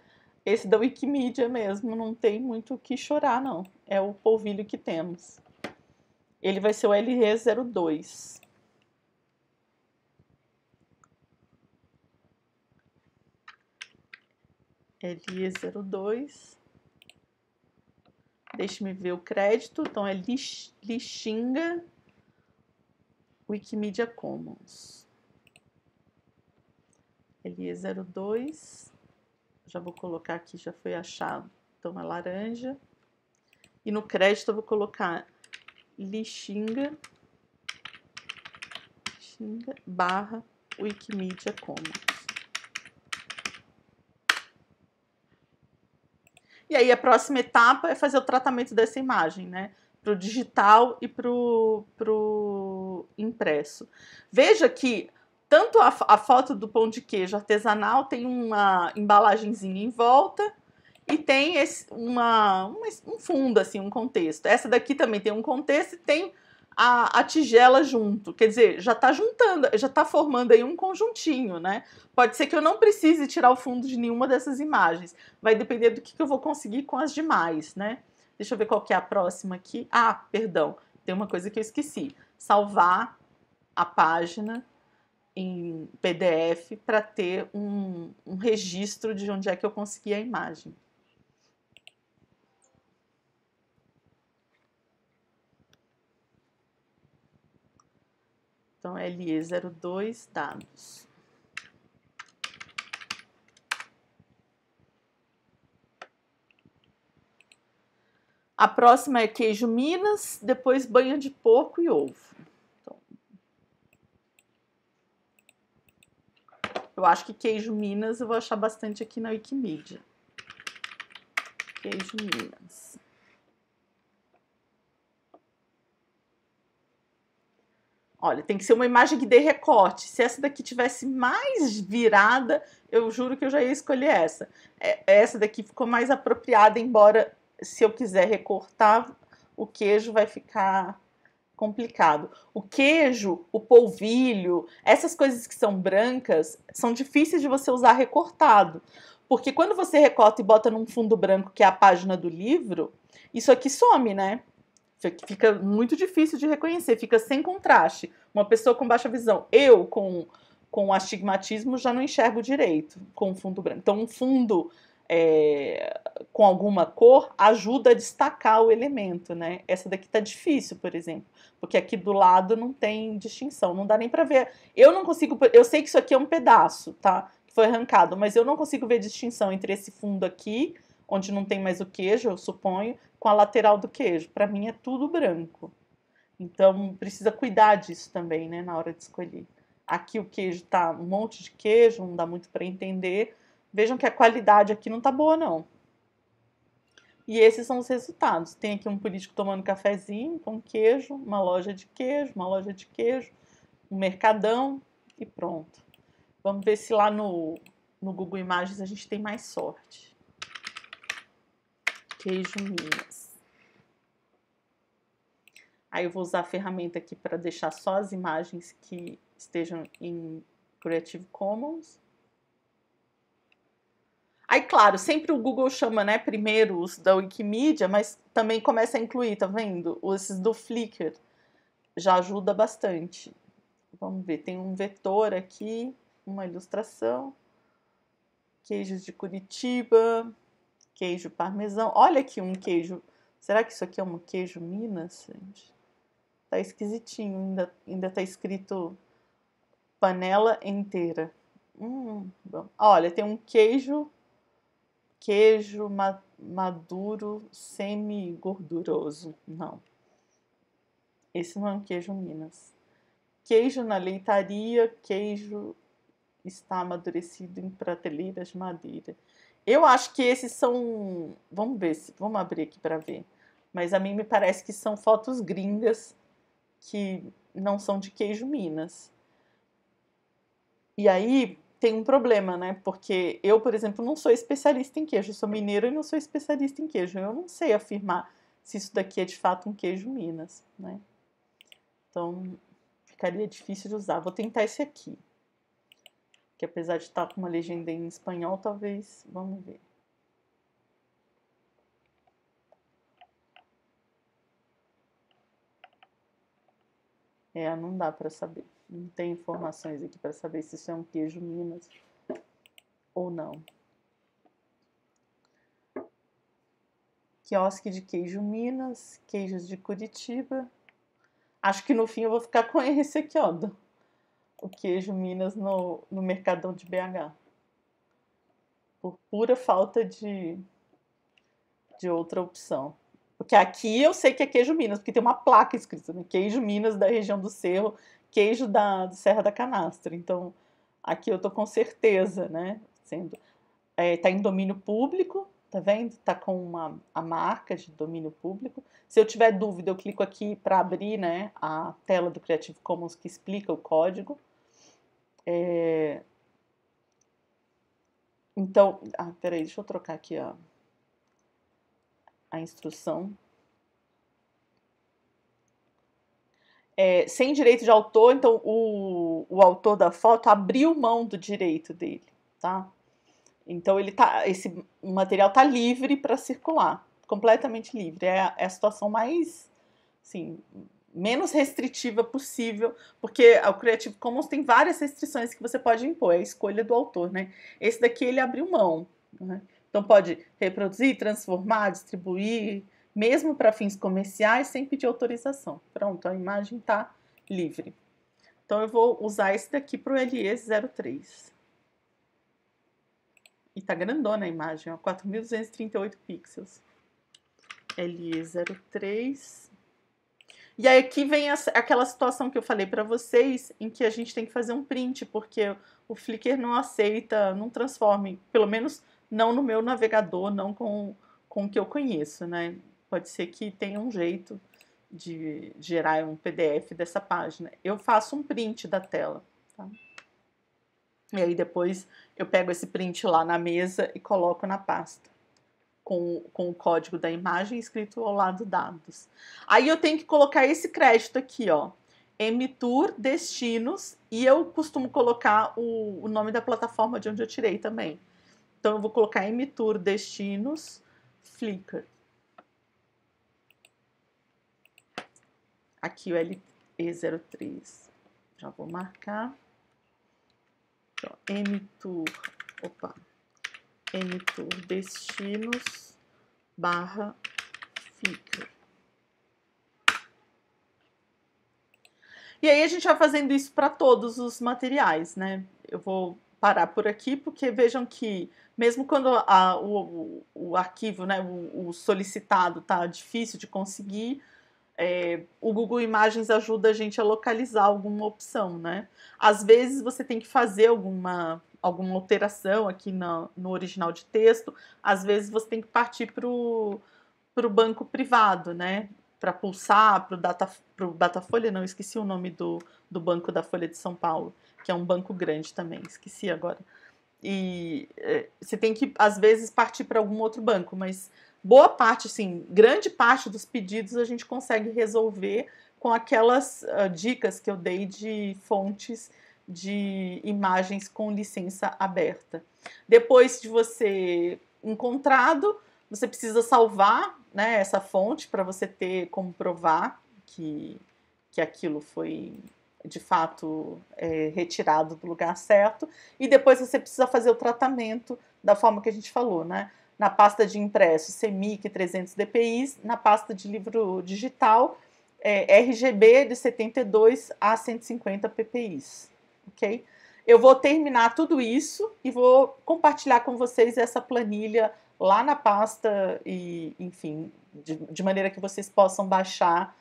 Speaker 1: esse da Wikimedia mesmo, não tem muito o que chorar, não. É o polvilho que temos. Ele vai ser o LE02. LE02. Deixe-me ver o crédito. Então, é Lixinga Wikimedia Commons. LE02. Já vou colocar aqui, já foi achado. Então, é laranja. E no crédito eu vou colocar Lixinga barra Wikimedia Commons. E aí a próxima etapa é fazer o tratamento dessa imagem, né? Para o digital e para o impresso. Veja que tanto a foto do pão de queijo artesanal tem uma embalagenzinha em volta e tem um fundo, assim, um contexto. Essa daqui também tem um contexto e tem a tigela junto. Quer dizer, já está juntando, já está formando aí um conjuntinho, né? Pode ser que eu não precise tirar o fundo de nenhuma dessas imagens. Vai depender do que eu vou conseguir com as demais, né? Deixa eu ver qual que é a próxima aqui. Ah, perdão, tem uma coisa que eu esqueci. Salvar a página em PDF para ter um registro de onde é que eu consegui a imagem. Então, LE02 dados. A próxima é queijo Minas, depois banha de porco e ovo. Então, eu acho que queijo Minas eu vou achar bastante aqui na Wikimedia. Queijo Minas. Olha, tem que ser uma imagem que dê recorte. Se essa daqui tivesse mais virada, eu juro que eu já ia escolher essa. Essa daqui ficou mais apropriada, embora se eu quiser recortar, o queijo vai ficar complicado. O queijo, o polvilho, essas coisas que são brancas, são difíceis de você usar recortado. Porque quando você recorta e bota num fundo branco, que é a página do livro, isso aqui some, né? Fica muito difícil de reconhecer, fica sem contraste. Uma pessoa com baixa visão, eu com astigmatismo já não enxergo direito com o fundo branco. Então, um fundo com alguma cor ajuda a destacar o elemento, né? Essa daqui tá difícil, por exemplo, porque aqui do lado não tem distinção, não dá nem para ver. Eu não consigo, eu sei que isso aqui é um pedaço, tá? Que foi arrancado, mas eu não consigo ver distinção entre esse fundo aqui, onde não tem mais o queijo, eu suponho, com a lateral do queijo. Para mim é tudo branco. Então precisa cuidar disso também, né, na hora de escolher. Aqui o queijo tá um monte de queijo, não dá muito para entender. Vejam que a qualidade aqui não tá boa, não. E esses são os resultados. Tem aqui um político tomando cafezinho com queijo, uma loja de queijo, um mercadão e pronto. Vamos ver se lá no Google Imagens a gente tem mais sorte. Queijo Minas. Aí eu vou usar a ferramenta aqui para deixar só as imagens que estejam em Creative Commons. Aí, claro, sempre o Google chama, né, primeiro os da Wikimedia, mas também começa a incluir, tá vendo? Esses do Flickr. Já ajuda bastante. Vamos ver, tem um vetor aqui, uma ilustração. Queijos de Curitiba, queijo parmesão. Olha aqui um queijo. Será que isso aqui é um queijo Minas, gente? Tá esquisitinho, ainda tá escrito panela inteira. Bom. Olha, tem um queijo maduro semi-gorduroso. Não. Esse não é um queijo Minas. Queijo na leitaria, queijo está amadurecido em prateleiras de madeira. Eu acho que esses são... Vamos ver, vamos abrir aqui para ver. Mas a mim me parece que são fotos gringas que não são de queijo Minas. E aí tem um problema, né? Porque eu, por exemplo, não sou especialista em queijo. Eu sou mineira e não sou especialista em queijo. Eu não sei afirmar se isso daqui é de fato um queijo Minas, né? Então, ficaria difícil de usar. Vou tentar esse aqui. Que apesar de estar com uma legenda em espanhol, talvez... Vamos ver. Não dá para saber. Não tem informações aqui para saber se isso é um queijo Minas ou não. Quiosque de queijo Minas, queijos de Curitiba. Acho que no fim eu vou ficar com esse aqui, ó. O queijo Minas no Mercadão de BH. Por pura falta de outra opção. Porque aqui eu sei que é queijo Minas, porque tem uma placa escrita, né? Queijo Minas da região do Cerro, queijo do Serra da Canastra. Então, aqui eu tô com certeza, né? Tá em domínio público, Tá vendo? Tá com a marca de domínio público. Se eu tiver dúvida, eu clico aqui para abrir, né, a tela do Creative Commons que explica o código. Então, peraí, deixa eu trocar aqui a instrução. Sem direito de autor, então o autor da foto abriu mão do direito dele, tá? Então esse material tá livre para circular, completamente livre. É a situação mais, assim, menos restritiva possível, porque o Creative Commons tem várias restrições que você pode impor, é a escolha do autor, né? Esse daqui ele abriu mão, né? Então pode reproduzir, transformar, distribuir, mesmo para fins comerciais, sem pedir autorização. Pronto, a imagem está livre. Então eu vou usar esse daqui para o LE03. E tá grandona a imagem, ó, 4.238 pixels. LE03. E aí aqui vem aquela situação que eu falei para vocês, em que a gente tem que fazer um print, porque o Flickr não aceita, não transforma, pelo menos não no meu navegador, não com o que eu conheço, né? Pode ser que tenha um jeito de gerar um PDF dessa página. Eu faço um print da tela, tá? E aí depois eu pego esse print lá na mesa e coloco na pasta, com o código da imagem escrito ao lado dados. Aí eu tenho que colocar esse crédito aqui, ó, Mtour Destinos, e eu costumo colocar o nome da plataforma de onde eu tirei também. Então eu vou colocar Mtour Destinos Flickr. Aqui o LE03. Já vou marcar. Mtour Destinos /Flickr. E aí a gente vai fazendo isso para todos os materiais, né? Eu vou parar por aqui, porque vejam que mesmo quando o arquivo, né, o solicitado tá difícil de conseguir, o Google Imagens ajuda a gente a localizar alguma opção, né? Às vezes você tem que fazer alguma alteração aqui no original de texto, às vezes você tem que partir para o banco privado, né? Para pulsar, para o Datafolha, não, esqueci o nome do banco da Folha de São Paulo, que é um banco grande também, esqueci agora. E você tem que, às vezes, partir para algum outro banco, mas boa parte, assim, grande parte dos pedidos a gente consegue resolver com aquelas dicas que eu dei de fontes de imagens com licença aberta. Depois de você encontrado, você precisa salvar, né, essa fonte para você ter como provar que aquilo foi de fato retirado do lugar certo, e depois você precisa fazer o tratamento da forma que a gente falou, né? Na pasta de impresso CMYK 300 dpi, na pasta de livro digital RGB de 72 a 150 ppi, ok? Eu vou terminar tudo isso e vou compartilhar com vocês essa planilha lá na pasta e, enfim, de maneira que vocês possam baixar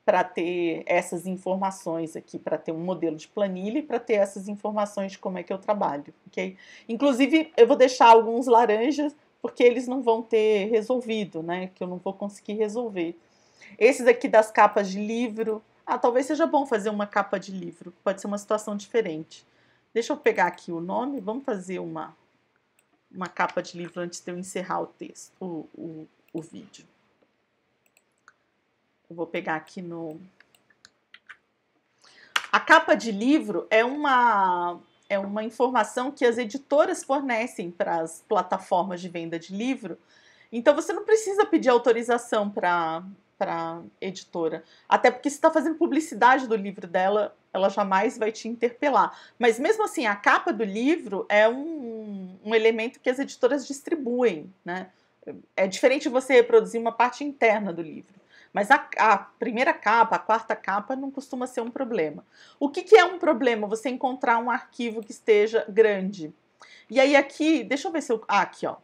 Speaker 1: para ter essas informações aqui, para ter um modelo de planilha e para ter essas informações de como é que eu trabalho, ok? Inclusive, eu vou deixar alguns laranjas, porque eles não vão ter resolvido, né? Que eu não vou conseguir resolver. Esses aqui das capas de livro, talvez seja bom fazer uma capa de livro, pode ser uma situação diferente. Deixa eu pegar aqui o nome, vamos fazer uma capa de livro antes de eu encerrar o texto, o vídeo. Eu vou pegar aqui no... A capa de livro é uma informação que as editoras fornecem para as plataformas de venda de livro. Então, você não precisa pedir autorização para a editora. Até porque se está fazendo publicidade do livro dela, ela jamais vai te interpelar. Mas, mesmo assim, a capa do livro é um elemento que as editoras distribuem, né? É diferente você reproduzir uma parte interna do livro. Mas a primeira capa, a quarta capa, não costuma ser um problema. O que é um problema? Você encontrar um arquivo que esteja grande. E aí aqui, deixa eu ver se eu... aqui, ó.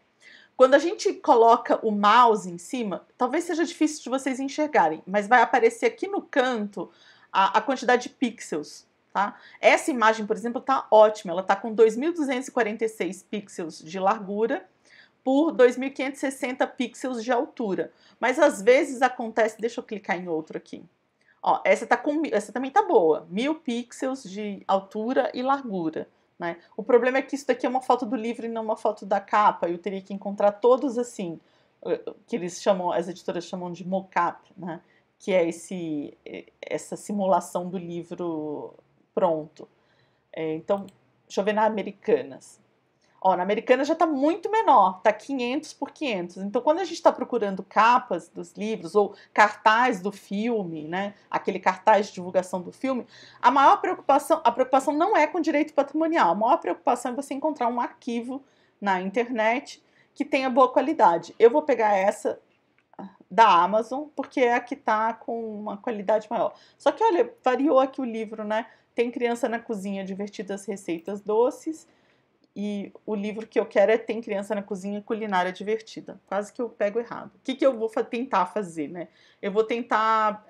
Speaker 1: Quando a gente coloca o mouse em cima, talvez seja difícil de vocês enxergarem, mas vai aparecer aqui no canto a quantidade de pixels, tá? Essa imagem, por exemplo, tá ótima. Ela tá com 2.246 pixels de largura, por 2.560 pixels de altura. Mas às vezes acontece, deixa eu clicar em outro aqui. Ó, essa também tá boa, 1.000 pixels de altura e largura. Né? O problema é que isso daqui é uma foto do livro e não uma foto da capa. Eu teria que encontrar todos assim, que eles chamam, as editoras chamam de mockup, né? Que é essa simulação do livro pronto. Então, deixa eu ver na Americanas. Ó, na Americanas já está muito menor, está 500 por 500. Então, quando a gente está procurando capas dos livros ou cartaz do filme, né, aquele cartaz de divulgação do filme, a preocupação não é com direito patrimonial. A maior preocupação é você encontrar um arquivo na internet que tenha boa qualidade. Eu vou pegar essa da Amazon, porque é a que está com uma qualidade maior. Só que, olha, variou aqui o livro, né? Tem Criança na Cozinha, Divertidas Receitas Doces. E o livro que eu quero é Tem Criança na Cozinha, Culinária Divertida. Quase que eu pego errado. O que eu vou tentar fazer, né? Eu vou tentar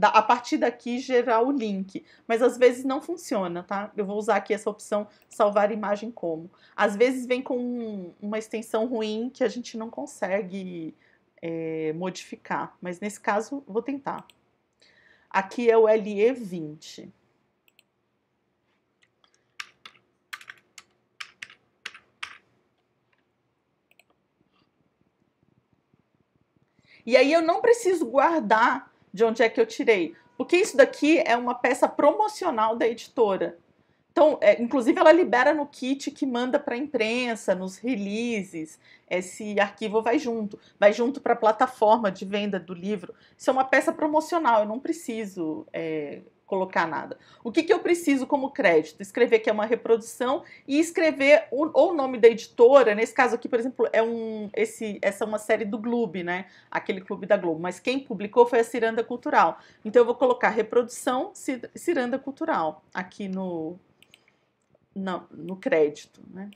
Speaker 1: a partir daqui gerar o link. Mas às vezes não funciona, tá? Eu vou usar aqui essa opção salvar imagem como. Às vezes vem com uma extensão ruim que a gente não consegue modificar. Mas nesse caso, vou tentar. Aqui é o LE20. E aí eu não preciso guardar de onde é que eu tirei, porque isso daqui é uma peça promocional da editora. Então, inclusive ela libera no kit que manda para a imprensa, nos releases, esse arquivo vai junto para a plataforma de venda do livro. Isso é uma peça promocional, eu não preciso colocar nada. O que eu preciso como crédito? Escrever que é uma reprodução e escrever o nome da editora. Nesse caso aqui, por exemplo, essa é uma série do Globo, né? Aquele clube da Globo. Mas quem publicou foi a Ciranda Cultural. Então eu vou colocar reprodução Ciranda Cultural aqui no crédito, né?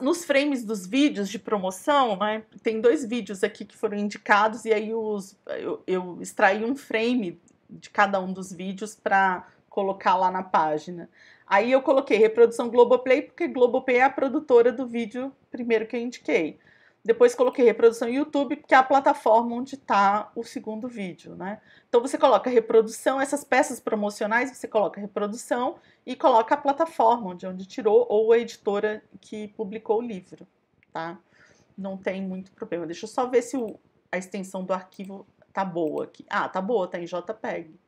Speaker 1: Nos frames dos vídeos de promoção, né, tem 2 vídeos aqui que foram indicados e aí eu extraí um frame de cada um dos vídeos para colocar lá na página. Aí eu coloquei reprodução Globoplay, porque Globoplay é a produtora do vídeo primeiro que eu indiquei. Depois coloquei reprodução YouTube, porque é a plataforma onde está o segundo vídeo, né? Então você coloca reprodução, essas peças promocionais, você coloca reprodução e coloca a plataforma de onde tirou ou a editora que publicou o livro, tá? Não tem muito problema. Deixa eu só ver se a extensão do arquivo tá boa aqui. Ah, tá boa, tá em JPEG.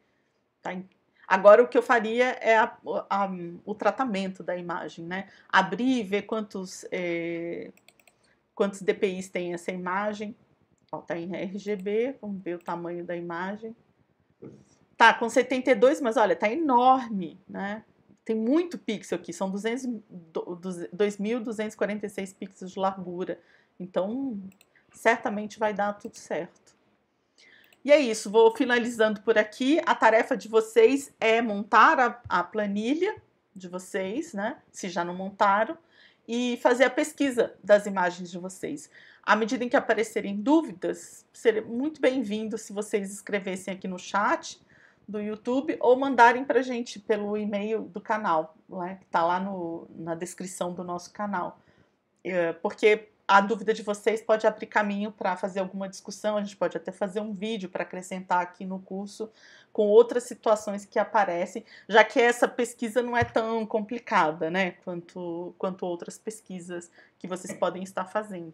Speaker 1: Tá em... Agora o que eu faria é o tratamento da imagem, né? Abrir e ver quantos DPIs tem essa imagem. Ó, tá em RGB, vamos ver o tamanho da imagem. Tá com 72, mas olha, tá enorme, né? Tem muito pixel aqui, são 2.246 pixels de largura. Então, certamente vai dar tudo certo. E é isso, vou finalizando por aqui. A tarefa de vocês é montar a planilha de vocês, né? Se já não montaram, e fazer a pesquisa das imagens de vocês. À medida em que aparecerem dúvidas, seria muito bem-vindo se vocês escrevessem aqui no chat do YouTube ou mandarem para a gente pelo e-mail do canal, né, que está lá na descrição do nosso canal. Porque a dúvida de vocês pode abrir caminho para fazer alguma discussão, a gente pode até fazer um vídeo para acrescentar aqui no curso com outras situações que aparecem, já que essa pesquisa não é tão complicada, né, quanto outras pesquisas que vocês podem estar fazendo.